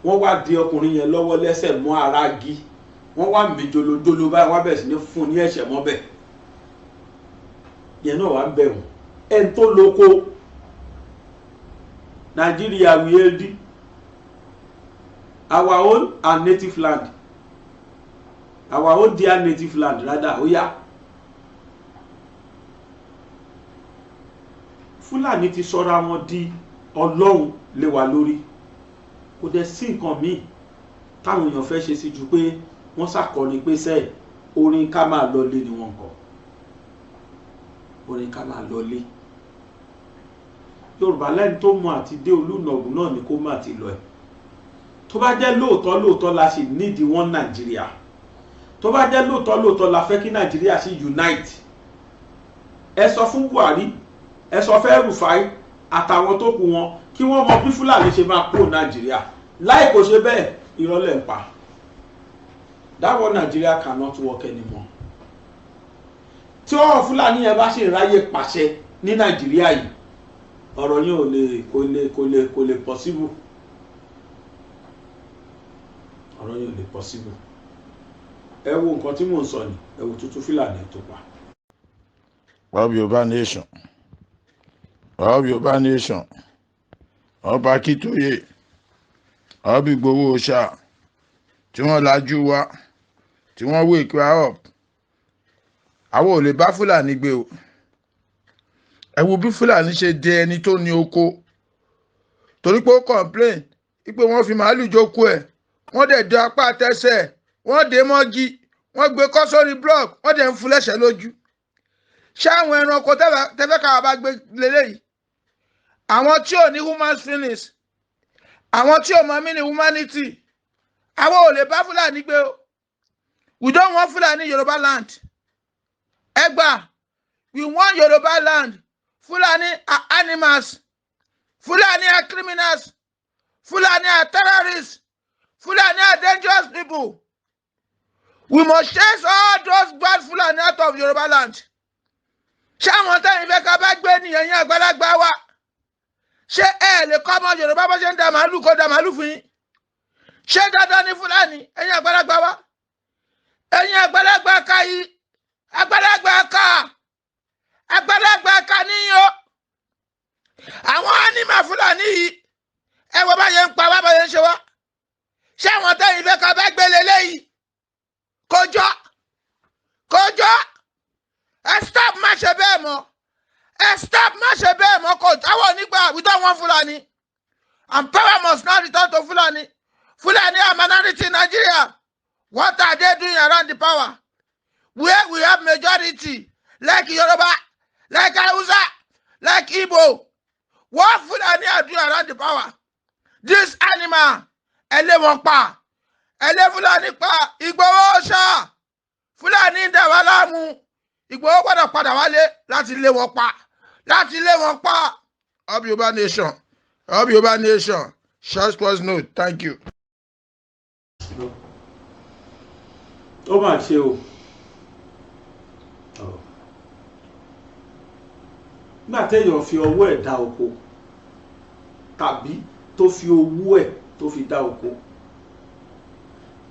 [SPEAKER 2] wọ́n wá di ọkùnrin yẹn lọ́wọ́ lẹ́sẹ̀ mọ́ ara gi wọ́n wá mí jolojolo báyìí wọ́n bẹ̀ sí ní fún ní ẹ̀ṣẹ̀ mọ́ bẹ̀ yẹn náà wá ń bẹ̀ wọ́n ẹni tó lóko Nigeria we healthy our own and native land our own dear native land rather ó yá Fúlàní ti sọra wọn di Ọlọ́run lé wa lórí kò dẹ̀ sí nǹkan míì táwọn èèyàn fẹ́ ṣe sí ju pé wọ́n ṣàkọni pé sẹ́ẹ̀ orin ká máa lọlé ni wọ́n kọ orin ká máa lọlé Yorùbá lẹ́ni tó mọ àti dé olúnàgún náà ni kó má ti lọ ẹ̀ tó bá jẹ́ lóòótọ́ la sì nídìí wọn Nàìjíríà tó bá jẹ́ lóòótọ́ la fẹ́ kí Nàìjíríà sì unite ẹ sọ fún Buhari ẹ sọ fẹ́ Rufai àtàwọn tó kù wọn kí wọ́n mọ bí Fúlàní ṣe máa kúrò Nàìjíríà láì kò ṣe bẹ́ẹ̀ ìrọ̀lẹ́ ń pa that one Nigeria cannot work anymore tí ọ̀rọ̀ Fúlàní yẹn bá ṣe ráyè pàṣẹ ní Nàìjíríà yìí ọ̀rọ̀ yẹn kò lè possible ọ̀rọ̀ yẹn ò lè possible ẹ wo nǹkan tí mò ń sọ ni ẹ wo tuntun Fúlàní tó pa.
[SPEAKER 5] Yorùbá nation Yorùbá nation ọba Akíntóyè ọba Ìgbòho ṣá tí wọ́n lajú wa tí wọ́n wake wa up àwọn ò lè bá Fúlàní gbé o ẹ wo bí Fúlàní ṣe dé ẹni tó ní oko torí pé ó complain wípé wọ́n fi màálù jókòó ẹ̀ wọ́n dẹ̀ dé apá àtẹsẹ̀ wọ́n dé mọ́gí wọ́n gbé kọ́ sórí block wọ́n dẹ̀ ń fún lẹ́sẹ̀ lójú ṣé àwọn ẹranko tẹ́fẹ́ káwa bá gbé lélẹ́yìí àwọn tí ò ní human feelings àwọn tí ò mọ mí ní humanity àwọn ò lè bá Fúlàní gbé o we don't want Fúlàní Yorùbá land ẹgbà we want Yorùbá land Fulani are animals. Fulani are criminals. Fulani are terrorists. Fulani are dangerous people. We must chase all those bad Fulani out of Yoruba land. Ṣé àwọn tẹ́yìn fẹ́ ká bá gbé nìyẹn yín àgbàlagbà wa? Ṣé ẹ lè kọ́ ọmọ Yorùbá bó ṣe ń da màálù kó da màálù fún yín? Ṣé dandan ní Fulani ẹ̀yin àgbàlagbà wa? Ẹ̀yin àgbàlagbà ká yìí, àgbàlagbà ká. Àgbàlagbà ká níyàn àwọn ánímà Fúlàní yìí ẹ wọ bá yẹn ń pa wá bá yẹn ń ṣe wá ṣé àwọn tẹ́yìn fẹ́ ká bá gbélé léyìí kójọ́ ẹ stop má ṣe bẹ́ẹ̀ mọ́ ẹ stop má ṣe bẹ́ẹ̀ mọ́ kò táwọn onígbà we don't want Fulani and power must now return to Fulani. Fulani are minority in Nigeria. What are they doing around the power where we have majority like Yoruba, like Hausa, like Igbo? What Fulani are doing around the power? This animal, ele won pa, ele Fulani pa, Igboho ṣá, Fulani ń dà wá láàmú, Igboho gbọ́dọ̀ padà wálé láti lé wọn pa, Yorùbá nation, Yorùbá nation, short pause note, thank you.
[SPEAKER 2] Ó mà ṣe o. Nígbà téèyàn fi ọwọ́ ẹ̀ dá oko tàbí tó fi owó ẹ̀ tó fi dá oko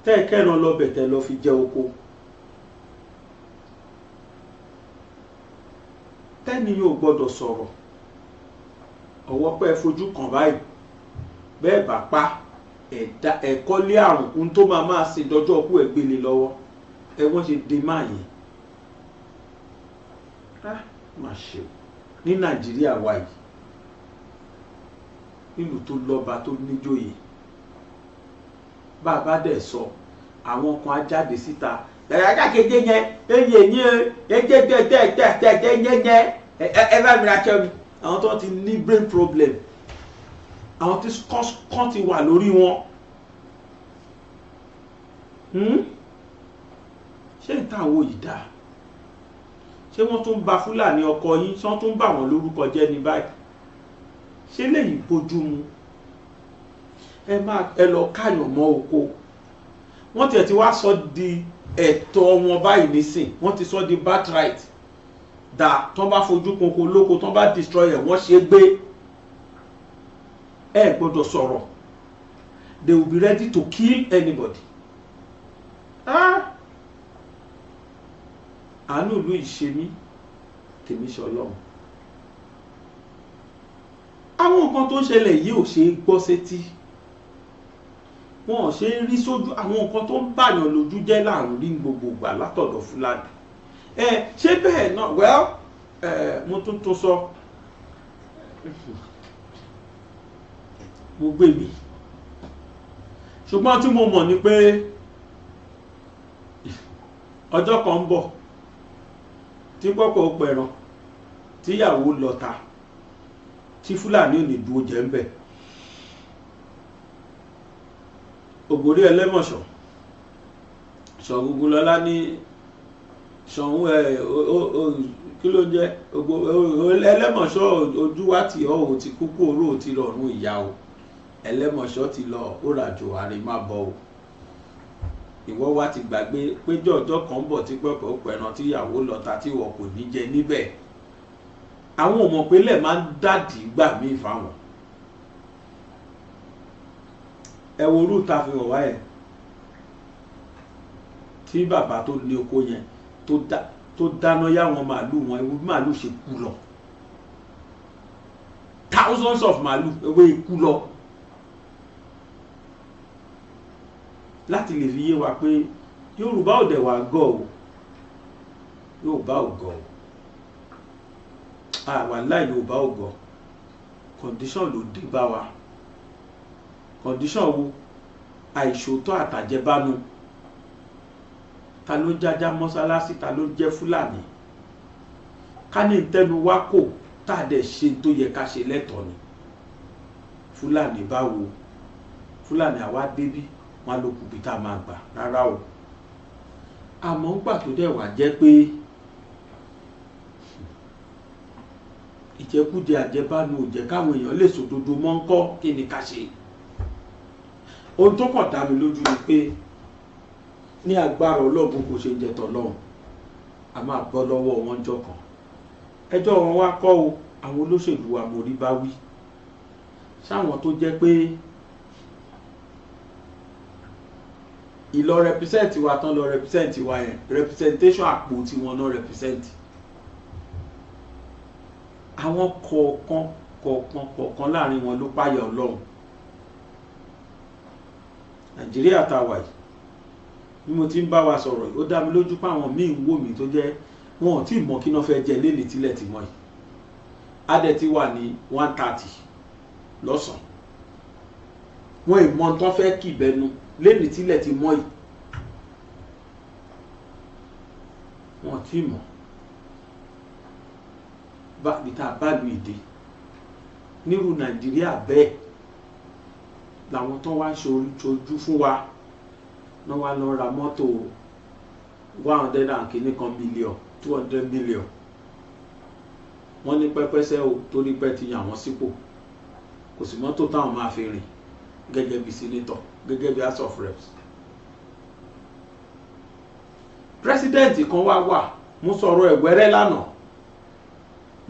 [SPEAKER 2] tẹ́ ẹ kẹ́ran lọ́bẹ̀ tẹ́ lọ fi jẹ oko tẹ́ni yóò gbọ́dọ̀ sọ̀rọ̀ ọwọ́ pẹ́ fojú kàn báyìí bẹ́ẹ̀ bá pa ẹ̀kọ́ lé àrùn ohun tó máa ṣe dọjọ́ ọkú ẹ̀ gbélé lọ́wọ́ ẹ wọ́n ṣe dé máa yẹn má ṣe ní Nàìjíríà wa yìí nílùú tó lọ́ba tó níjòyè bàbá dẹ̀ sọ àwọn kan á jáde síta yàrá kéde yẹn eyín yẹn ẹjẹ tẹ ẹ bá mi ra kẹ́ mi àwọn tó ti ní brain problem àwọn tí kàn ti wà lórí wọn ṣé ìtàwọ̀ yìí dáa ṣé wọ́n tún bà Fúlàní ọkọ yín ṣé wọ́n tún bà wọ́n lórúkọ jẹ́ ní báyìí ṣé lèyìn bójú mu ẹ lọ káyàn mọ́ oko wọ́n tiẹ̀ ti wá sọ di ẹ̀tọ́ wọn báyìí nísìn wọ́n ti sọ di birthright dà tán bá fojú koko lóko tán bá destroy ẹ̀ wọ́n ṣe gbé ẹ gbọ́dọ̀ sọ̀rọ̀ they will be ready to kill anybody àánú ìlú ìṣe mí tèmi ṣe Ọlọ́run àwọn nǹkan tó ń ṣẹlẹ̀ yìí ò ṣe é gbọ́ sétí wọn ò ṣe é rí sójú àwọn nǹkan tó ń bàyàn lójú jẹ́ láàrún rí gbogbo ìgbà látọ̀dọ̀ Fúlàní ṣé bẹ́ẹ̀ náà well mo tún sọ mo gbé mi ṣùgbọ́n tí mo mọ̀ ni pé ọjọ́ kan ń bọ̀ tí pọ́pọ̀ pẹ̀ràn tíyàwó lọ́ta tí Fúlàní ò ní dúró jẹ́ ń bẹ̀ ògbórí ẹlẹ́mọ̀ṣọ́ ṣọ̀gbogbo lọ́lá ní ṣọ̀hún kí ló jẹ́ ẹlẹ́mọ̀ṣọ́ ojú wa ti ò ti kúkú oró ti rọrùn ìyá o ẹlẹ́mọ̀ṣọ́ ti lọ ó ràjò àrímábọ̀ o ìwọ wa ti gbàgbé péjọ ọjọ́ kan bọ̀ tí pẹ́pẹ́ pẹ̀ràn tíyàwó lọ́ta tí wọ́n kò ní jẹ níbẹ̀ àwọn òmọ̀pẹ́lẹ̀ máa ń dàdí gbà míì fáwọn ẹ wo orú ta fi hàn wá ẹ tí bàbá tó ní oko yẹn tó dáná yáwọn màálù wọn ewu màálù ṣe kú lọ thousands of màálù ewé ikú lọ láti lè fi yé wa pé Yorùbá ò dẹ̀ wá gọ̀ o Yorùbá ò gọ̀ o wàláhì Yorùbá ò gọ̀ condition ló dé bá wa condition wo àìṣòótọ́ àtàjẹbánu ta ló jájá mọ́sálásí ta ló jẹ́ Fúlàní ká ní tẹnu wá kò tá a dẹ̀ ṣe tó yẹ ká ṣe lẹ́tọ̀ọ́ ni Fúlàní báwo Fúlàní àwa débí wọn ló kù bí tá a máa gbà rárá o àmọ́ ń gbà tó dẹ̀ wá jẹ́ pé ìjẹkújẹ àjẹbánu ò jẹ́ káwọn èèyàn lè sòdodo mọ́ ń kọ́ kí ni ká ṣe ohun tó kàn dá mi lójú ni pé ní agbára Ọlọ́run kò ṣe jẹ tọlọ́run a máa bọ́ lọ́wọ́ wọn jọ kan ẹjọ́ wọn wá kọ́ o àwọn olóṣèlú wa mo rí bá wí sáwọn tó jẹ́ pé ìlọ represent wa tán lọ represent wa yẹn representation àpò tí wọn náà represent àwọn kọ̀ọ̀kan láàrin wọn ló páyà Ọlọ́run Nàìjíríà tá a wà yìí bí mo ti ń bá wa sọ̀rọ̀ ó dá mi lójú pé àwọn míì ń wò mí tó jẹ́ wọn ò tí ì mọ̀ kí náà fẹ́ jẹ lélẹ̀ tílẹ̀ tí mọ́ yìí adẹ̀ ti wà ní 1:30 lọ́sàn-án wọn ìmọ̀ tán fẹ́ kì bẹnu lélẹ̀ tílẹ̀ tí mọ́ yìí wọn tí ì mọ̀ bí tá a bá lu ìdè nírú Nàìjíríà bẹ́ẹ̀ làwọn tó wá ṣojú fún wa náà wá lọ ra mọ́tò 100 million 200 million wọ́n ní pẹ́pẹ́sẹ́ o torí pẹ́ ti yàn wọ́n sípò kò sí mọ́tò táwọn máa fi rìn gẹ́gẹ́ bí senator gẹ́gẹ́ bí house of reps president kan wà mú sọ̀rọ̀ ẹ̀wẹ́rẹ́ lánàá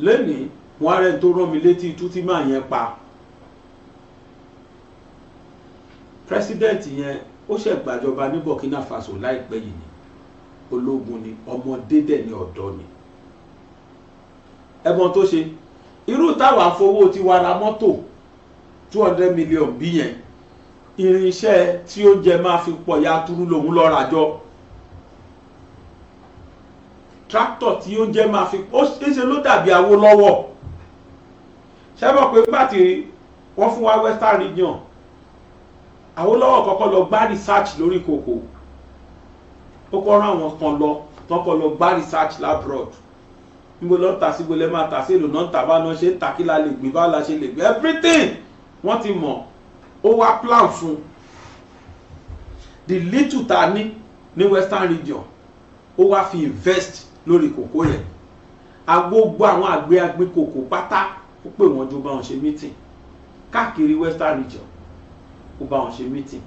[SPEAKER 2] lẹ́nìí wọ́n á rẹ̀ tó rán mi létí itú tí máa yẹn pa president yẹn ó ṣe gbàjọba ní Burkina Faso láìpẹ́ yìí ni ológun ni ọmọdé dẹ̀ ní ọ̀dọ́ ni ẹ̀gbọ́n tó ṣe irú táwa fowó ti wa ra mọ́tò 200 million bí yẹn irinṣẹ́ tí oúnjẹ máa fi pọ̀ yàtúrú lòun lọ ràjọ tractor tí oúnjẹ máa fi ó ṣe ló dàbí Awólọ́wọ̀ ṣẹ́bọ̀ pé pàtì wọ́n fún wa Western Region Awólọ́wọ̀ kọ́kọ́ lọ gbá research lórí kòkó ó kọ́ rán àwọn kan lọ tọ́kọ́ lọ gbá research labroad níbo lọ́n tà sí gbọ́lẹ́ máa tà sí èlò náà tà bá náà ṣe ń tà kí la lè gbé bá la ṣe lè gbé everything wọ́n ti mọ̀ ó wá plan fún the little ta ní Western Region ó wá fi invest lórí kòkó yẹn agbógbó àwọn àgbẹ̀ kòkó pátá ó pè wọ́n jọ bá wọn ṣe meeting káàkiri Western Region ó bá wọn ṣe meeting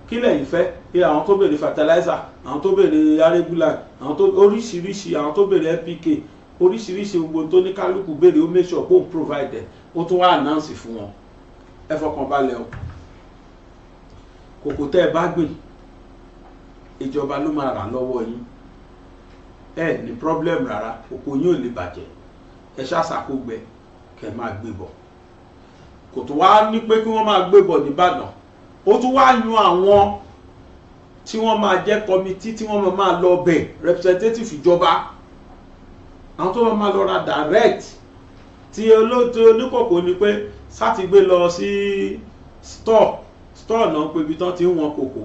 [SPEAKER 2] kí lẹ́yìn fẹ́ pé àwọn tó béèrè fertilizer àwọn tó béèrè arégúlà àwọn tó oríṣiríṣi àwọn tó béèrè NPK oríṣiríṣi gbogbo tó ní kálukú béèrè ó make sure kó provide ó tún wá announce fún wọn ẹ fọkàn balẹ̀ o kòkó tẹ́ ẹ bá gbìn ìjọba ló máa rà lọ́wọ́ yín ẹ ní problem rárá kòkó yín ò lè bàjẹ́ ẹ ṣàṣàkógbẹ kẹ́ máa gbé bọ̀ kò tó wá ní pé kí wọ́n máa gbé bọ̀ nìbàdàn ó tún wá yan àwọn tí wọ́n máa jẹ́ kọmití tí wọ́n máa lọ bẹ̀ representative ìjọba àwọn tó máa lọ ra direct tí olóòtú oníkòkò ni pé sáti gbé lọ sí store náà pé ibi tán ti ń wọn kòkó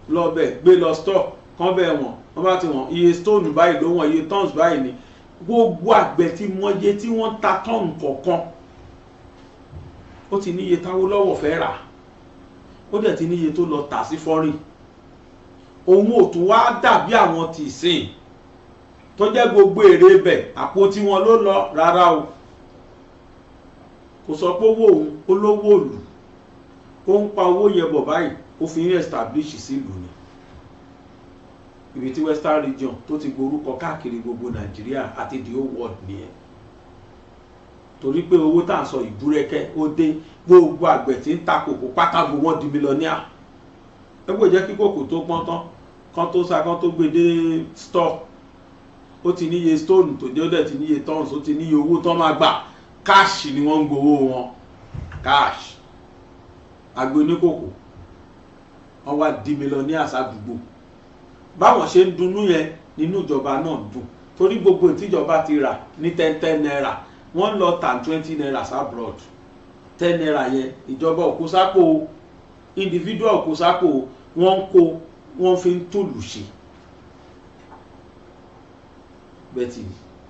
[SPEAKER 2] lọ bẹ̀ gbé lọ store kán bẹ̀ wọ́n bá ti wọ̀n iye stone báyìí ló wọ̀n iye tons báyìí ni gbogbo àgbẹ̀ tí mọye tí wọ́n ta tọ́ọ̀nù kọ̀ọ̀kan ó ti níye táwọn lọ́wọ́ fẹ́ rà ó dẹ̀ ti níye tó lọ tà sí foreign òun ò tún wá dàbí àwọn tí sìn tó jẹ́ gbogbo èrè bẹ̀ àpò tí wọn ló lọ rárá o kò sọ pé owó òun olówó òlù ó ń pa owó yẹn bọ̀ báyìí ó fi ń establish sílùú ni ibi tí Western Region tó ti gborúkọ káàkiri gbogbo Nàìjíríà àti the whole world nìyẹn torí pé owó tá à ń sọ ìbúrẹ́kẹ́ ó dé gbogbo àgbẹ̀ tí ń ta kòkó pátágbó wọn di mílíọ̀nìà ẹgbẹ́ jẹ́ kí kòkó tó pọ́n tán kan tó sa kan tó gbé dé store ó ti níye stone tó dé ó dẹ̀ ti níye tons ó ti níye owó tán máa gbà cash ni wọ́n ń gbowó wọn cash àgbẹ̀ oníkòkó wọ́n wá di mílíọ̀nìà sádùúgbò báwọn ṣe ń dunnú yẹn nínú ìjọba náà dùn torí gbogbo ìtìjọba ti rà ní 10 naira wọ́n lọ tà 20 naira abroad 10 naira yẹn ìjọba òkú sápò individual òkú sápò wọ́n kó wọ́n fi ń tòlù ṣe bẹ́tì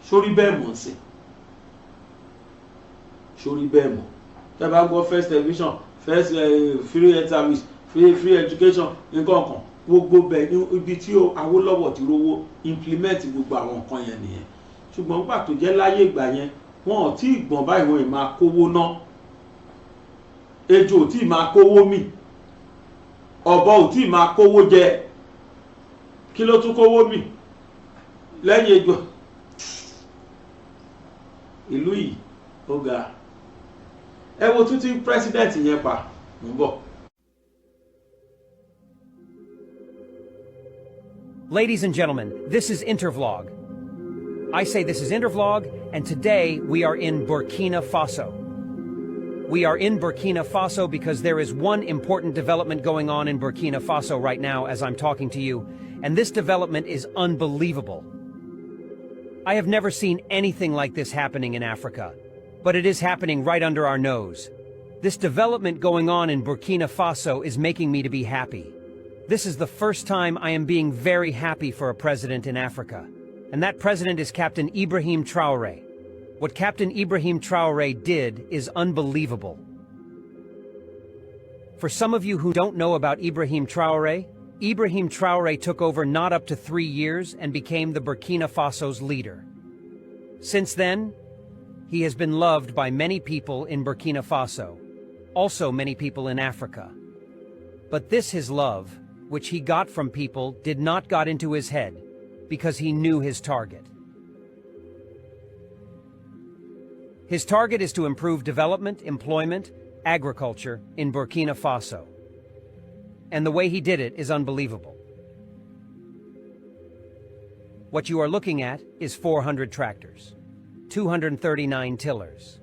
[SPEAKER 2] sórí bẹ́ẹ̀ mọ̀ sí sórí bẹ́ẹ̀ mọ̀ tẹ́ bá gbọ́ first television first free health service free education nǹkan kan gbogbo bẹ́ẹ̀ ní ibi tí Awólọ́wọ̀ ti rówó implement gbogbo àwọn nǹkan yẹn nìyẹn ṣùgbọ́n nígbà tó jẹ́ láyé ìgbà yẹn wọn ò tí ì gbọ̀n báyìí wọn ì máa kówó ná ejò ò tí ì máa kówó mì ọ̀bọ ò tí ì máa kówó jẹ kí ló tún kówó mì lẹ́yìn ejò ìlú yìí ó ga ẹ wo tún tí president yẹn pa ń bọ̀.
[SPEAKER 6] Ladies and gentlemen, this is Intervlog. I say this is Intervlog, and today we are in Burkina Faso. We are in Burkina Faso because there is one important development going on in Burkina Faso right now as I'm talking to you, and this development is unbelievable. I have never seen anything like this happening in Africa, but it is happening right under our nose. This development going on in Burkina Faso is making me to be happy. This is the first time I am being very happy for a president in Africa. And that president is Captain Ibrahim Traoré. What Captain Ibrahim Traoré did is unbelievable. For some of you who don't know about Ibrahim Traoré took over not up to 3 years and became the Burkina Faso's leader. Since then, he has been loved by many people in Burkina Faso, also many people in Africa. But this his love, which he got from people, did not got into his head, because he knew his target. His target is to improve development, employment, agriculture in Burkina Faso. and the way he did it is unbelievable. What you are looking at is 400 tractors, 239 tillers.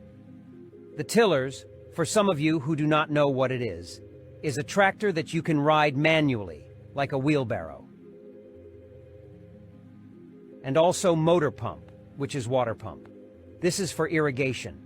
[SPEAKER 6] The tillers, for some of you who do not know what it is a tractor that you can ride manually, like a wheelbarrow. And also motor pump, which is water pump. This is for irrigation.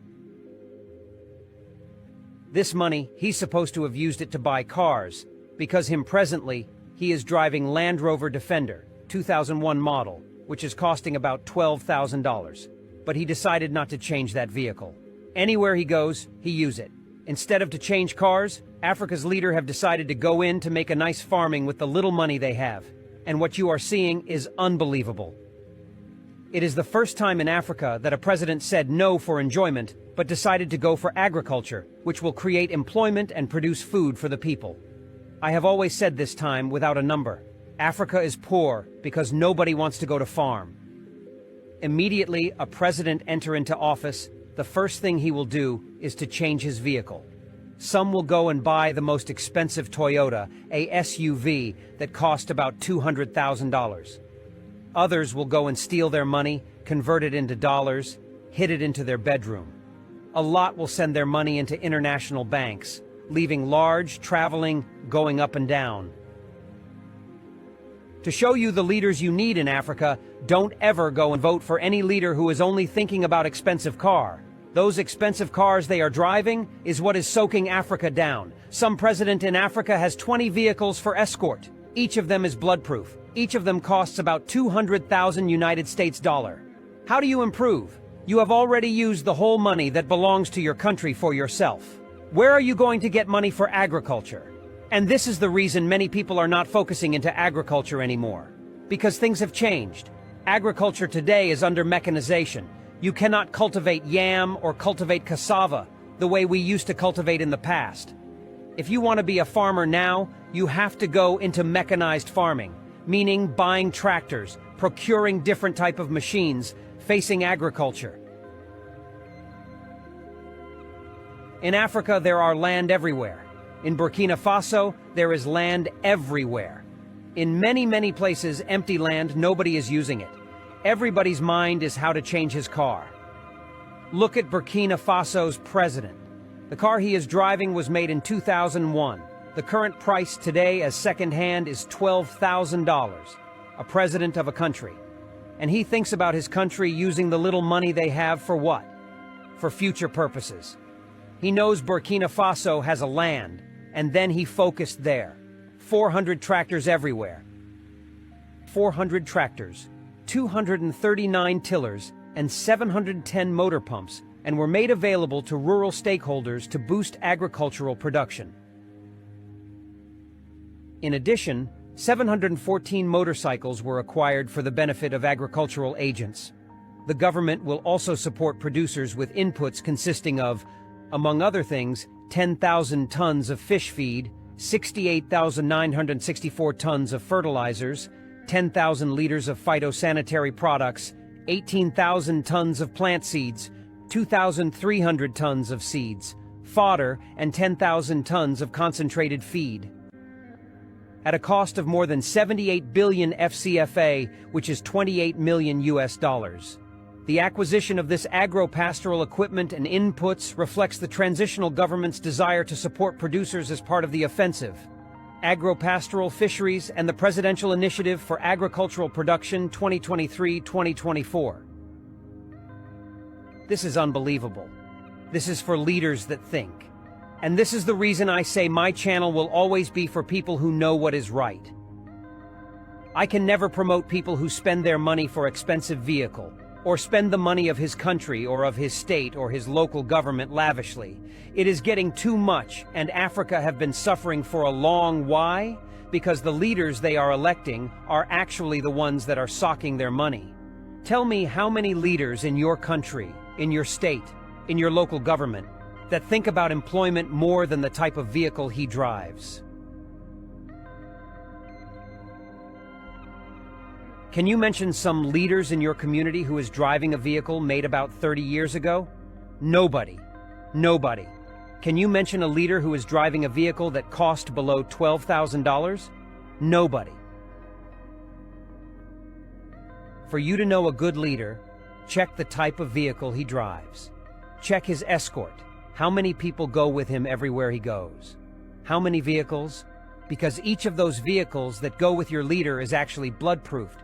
[SPEAKER 6] This money, he's supposed to have used it to buy cars, because presently, he is driving Land Rover Defender, 2001 model, which is costing about $12,000. But he decided not to change that vehicle. Anywhere he goes, he uses it. Instead of to change cars, Africa's leader have decided to go in to make a nice farming with the little money they have. And what you are seeing is unbelievable. It is the first time in Africa that a president said no for enjoyment, but decided to go for agriculture, which will create employment and produce food for the people. I have always said this time without a number. Africa is poor because nobody wants to go to farm. Immediately a president enter into office, the first thing he will do is to change his vehicle. Some will go and buy the most expensive Toyota, a SUV that cost about $200,000. Others will go and steal their money, convert it into dollars, hid it into their bedroom. A lot will send their money into international banks, leaving large, traveling, going up and down. To show you the leaders you need in Africa, don't ever go and vote for any leader who is only thinking about expensive car. Those expensive cars they are driving is what is soaking Africa down. Some president in Africa has 20 vehicles for escort. Each of them is bloodproof. Each of them costs about 200,000 United States dollars. How do you improve? You have already used the whole money that belongs to your country for yourself. Where are you going to get money for agriculture? And this is the reason many people are not focusing into agriculture anymore. Because things have changed. Agriculture today is under mechanization. You cannot cultivate yam or cultivate cassava the way we used to cultivate in the past. If you want to be a farmer now, you have to go into mechanized farming, meaning buying tractors, procuring different type of machines, facing agriculture. In Africa, there are land everywhere. In Burkina Faso, there is land everywhere. In many places, empty land, nobody is using it. Everybody's mind is how to change his car. Look at Burkina Faso's president. The car he is driving was made in 2001. The current price today as second-hand is $12,000. A president of a country. And he thinks about his country using the little money they have for what? For future purposes. He knows Burkina Faso has a land, and then he focused there. 400 tractors everywhere. 400 tractors, 239 tillers, and 710 motor pumps, and were made available to rural stakeholders to boost agricultural production. In addition, 714 motorcycles were acquired for the benefit of agricultural agents. The government will also support producers with inputs consisting of, among other things, 10,000 tons of fish feed, 68,964 tons of fertilizers, 10,000 liters of phytosanitary products, 18,000 tons of plant seeds, 2,300 tons of seeds, fodder, and 10,000 tons of concentrated feed. At a cost of more than 78 billion FCFA, which is 28 million US dollars. The acquisition of this agro-pastoral equipment and inputs reflects the transitional government's desire to support producers as part of the offensive. Agro-pastoral fisheries and the Presidential Initiative for Agricultural Production 2023-2024. This is unbelievable. This is for leaders that think. And this is the reason I say my channel will always be for people who know what is right. I can never promote people who spend their money for expensive vehicle, or spend the money of his country or of his state or his local government lavishly. It is getting too much, and Africa have been suffering for a long while because the leaders they are electing are actually the ones that are socking their money. Tell me how many leaders in your country, in your state, in your local government, that think about employment more than the type of vehicle he drives. Can you mention some leaders in your community who is driving a vehicle made about 30 years ago? Nobody. Nobody. Can you mention a leader who is driving a vehicle that cost below $12,000? Nobody. For you to know a good leader, check the type of vehicle he drives. Check his escort. How many people go with him everywhere he goes? How many vehicles? Because each of those vehicles that go with your leader is actually blood-proofed,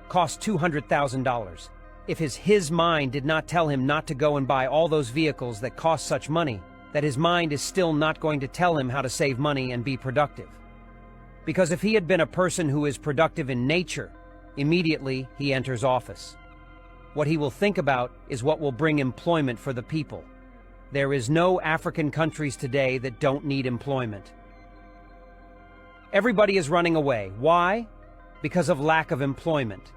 [SPEAKER 6] cost $200,000. If his mind did not tell him not to go and buy all those vehicles that cost such money, that his mind is still not going to tell him how to save money and be productive. Because if he had been a person who is productive in nature, immediately he enters office. What he will think about is what will bring employment for the people. There is no African countries today that don't need employment. Everybody is running away. Why? Because of lack of employment.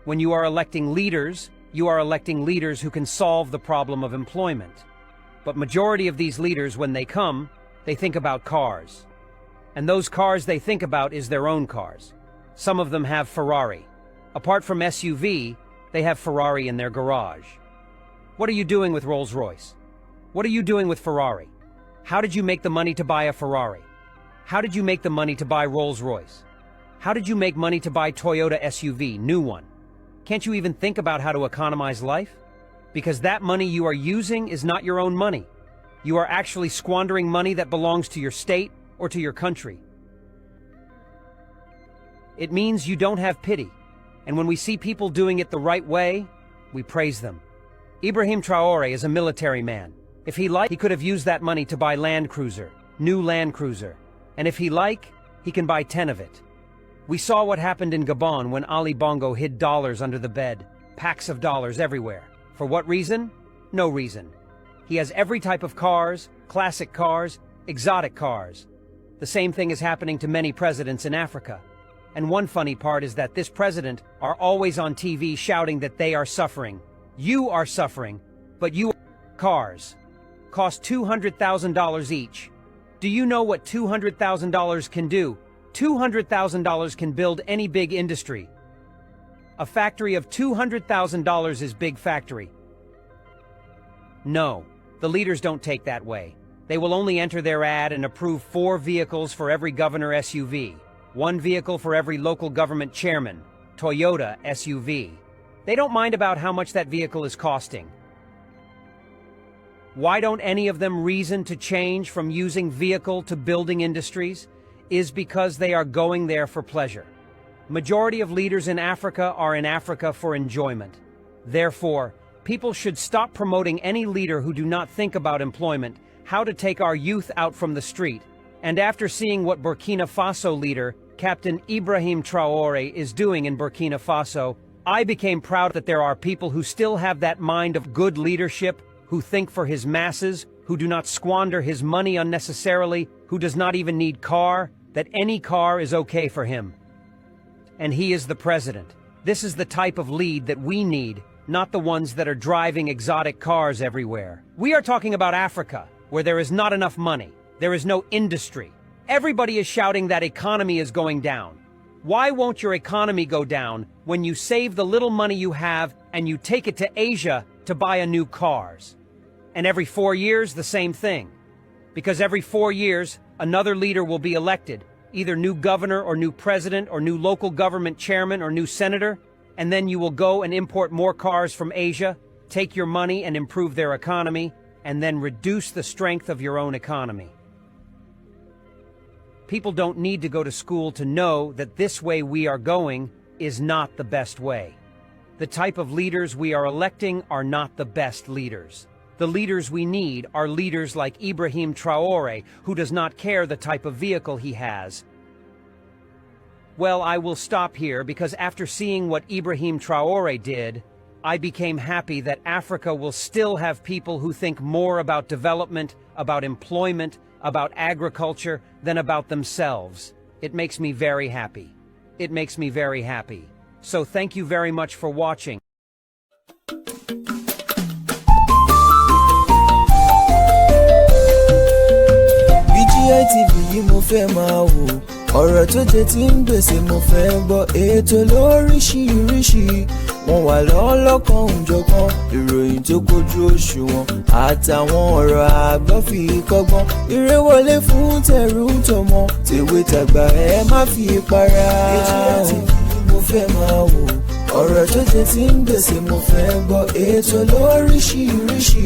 [SPEAKER 6] When you are electing leaders, you are electing leaders who can solve the problem of employment. But majority of these leaders, when they come, they think about cars. And those cars they think about is their own cars. Some of them have Ferrari. Apart from SUV, they have Ferrari in their garage. What are you doing with Rolls-Royce? What are you doing with Ferrari? How did you make the money to buy a Ferrari? How did you make the money to buy Rolls-Royce? How did you make money to buy Toyota SUV, new one? Can't you even think about how to economize life? Because that money you are using is not your own money. You are actually squandering money that belongs to your state or to your country. It means you don't have pity. And when we see people doing it the right way, we praise them. Ibrahim Traore is a military man. If he liked, he could have used that money to buy Land Cruiser, new Land Cruiser. And if he like, he can buy 10 of it. We saw what happened in Gabon when Ali Bongo hid dollars under the bed, packs of dollars everywhere. For what reason? No reason. He has every type of cars, classic cars, exotic cars. The same thing is happening to many presidents in Africa. And one funny part is that this president are always on TV shouting that they are suffering. You are suffering, but cars cost $200,000 each. Do you know what $200,000 can do? $200,000 can build any big industry. A factory of $200,000 is big factory. No, the leaders don't take that way. They will only enter their ad and approve 4 vehicles for every governor SUV, 1 vehicle for every local government chairman, Toyota SUV. They don't mind about how much that vehicle is costing. Why don't any of them reason to change from using vehicle to building industries? Is because they are going there for pleasure. Majority of leaders in Africa are in Africa for enjoyment. Therefore, people should stop promoting any leader who do not think about employment, how to take our youth out from the street. And after seeing what Burkina Faso leader, Captain Ibrahim Traore, is doing in Burkina Faso, I became proud that there are people who still have that mind of good leadership, who think for his masses, who do not squander his money unnecessarily, who does not even need car, that any car is okay for him. And he is the president. This is the type of lead that we need, not the ones that are driving exotic cars everywhere. We are talking about Africa, where there is not enough money. There is no industry. Everybody is shouting that economy is going down. Why won't your economy go down when you save the little money you have and you take it to Asia to buy a new cars? And every 4 years, the same thing. Because every 4 years, another leader will be elected, either new governor or new president or new local government chairman or new senator, and then you will go and import more cars from Asia, take your money and improve their economy, and then reduce the strength of your own economy. People don't need to go to school to know that this way we are going is not the best way. The type of leaders we are electing are not the best leaders. The leaders we need are leaders like Ibrahim Traore, who does not care the type of vehicle he has. Well, I will stop here because after seeing what Ibrahim Traore did, I became happy that Africa will still have people who think more about development, about employment, about agriculture than about themselves. It makes me very happy. It makes me very happy. So thank you very much for watching.
[SPEAKER 1] BGI TV yìí mo fẹ́ máa wò, ọ̀rọ̀ tó jẹ ti ń gbèsè mo fẹ́ gbọ́, ètò lóríṣiríṣi wọ́n wà lọ́lọ́kan òjọ̀kan ìròyìn tó kojú òṣùwọ̀n àtàwọn ọ̀rọ̀ àgbọ́ fi kọ́gbọ́n eré wọlé fún tẹ̀rù tọmọ tèwe tàgbà ẹ má fi para. ètò láti mo fẹ́ máa wò ọ̀rọ̀ tó jẹ ti ń gbèsè mo fẹ́ gbọ́ ètò lóríṣiríṣi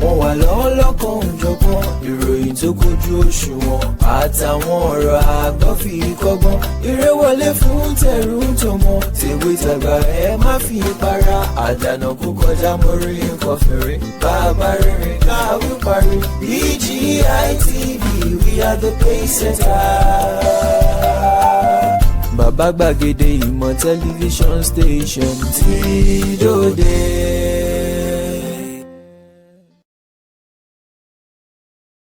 [SPEAKER 1] wọ́n wà lọ́lọ́kan òjọ̀kan ìròyìn tó kojú òṣùwọ̀n àtàwọn ọ̀rọ̀ àgbọ́ fi kọ́gbọ́n eré wọlé fún tẹ̀rù tọmọ tèwe tàgbà ẹ má fi para àdànà kó kọjá mórí nǹkan fèrè bàbá rere káwí parí BGI TV we are the pace setters. Bàbá gbàgede ìmọ̀ tẹlifíṣọ̀n station tí dòde.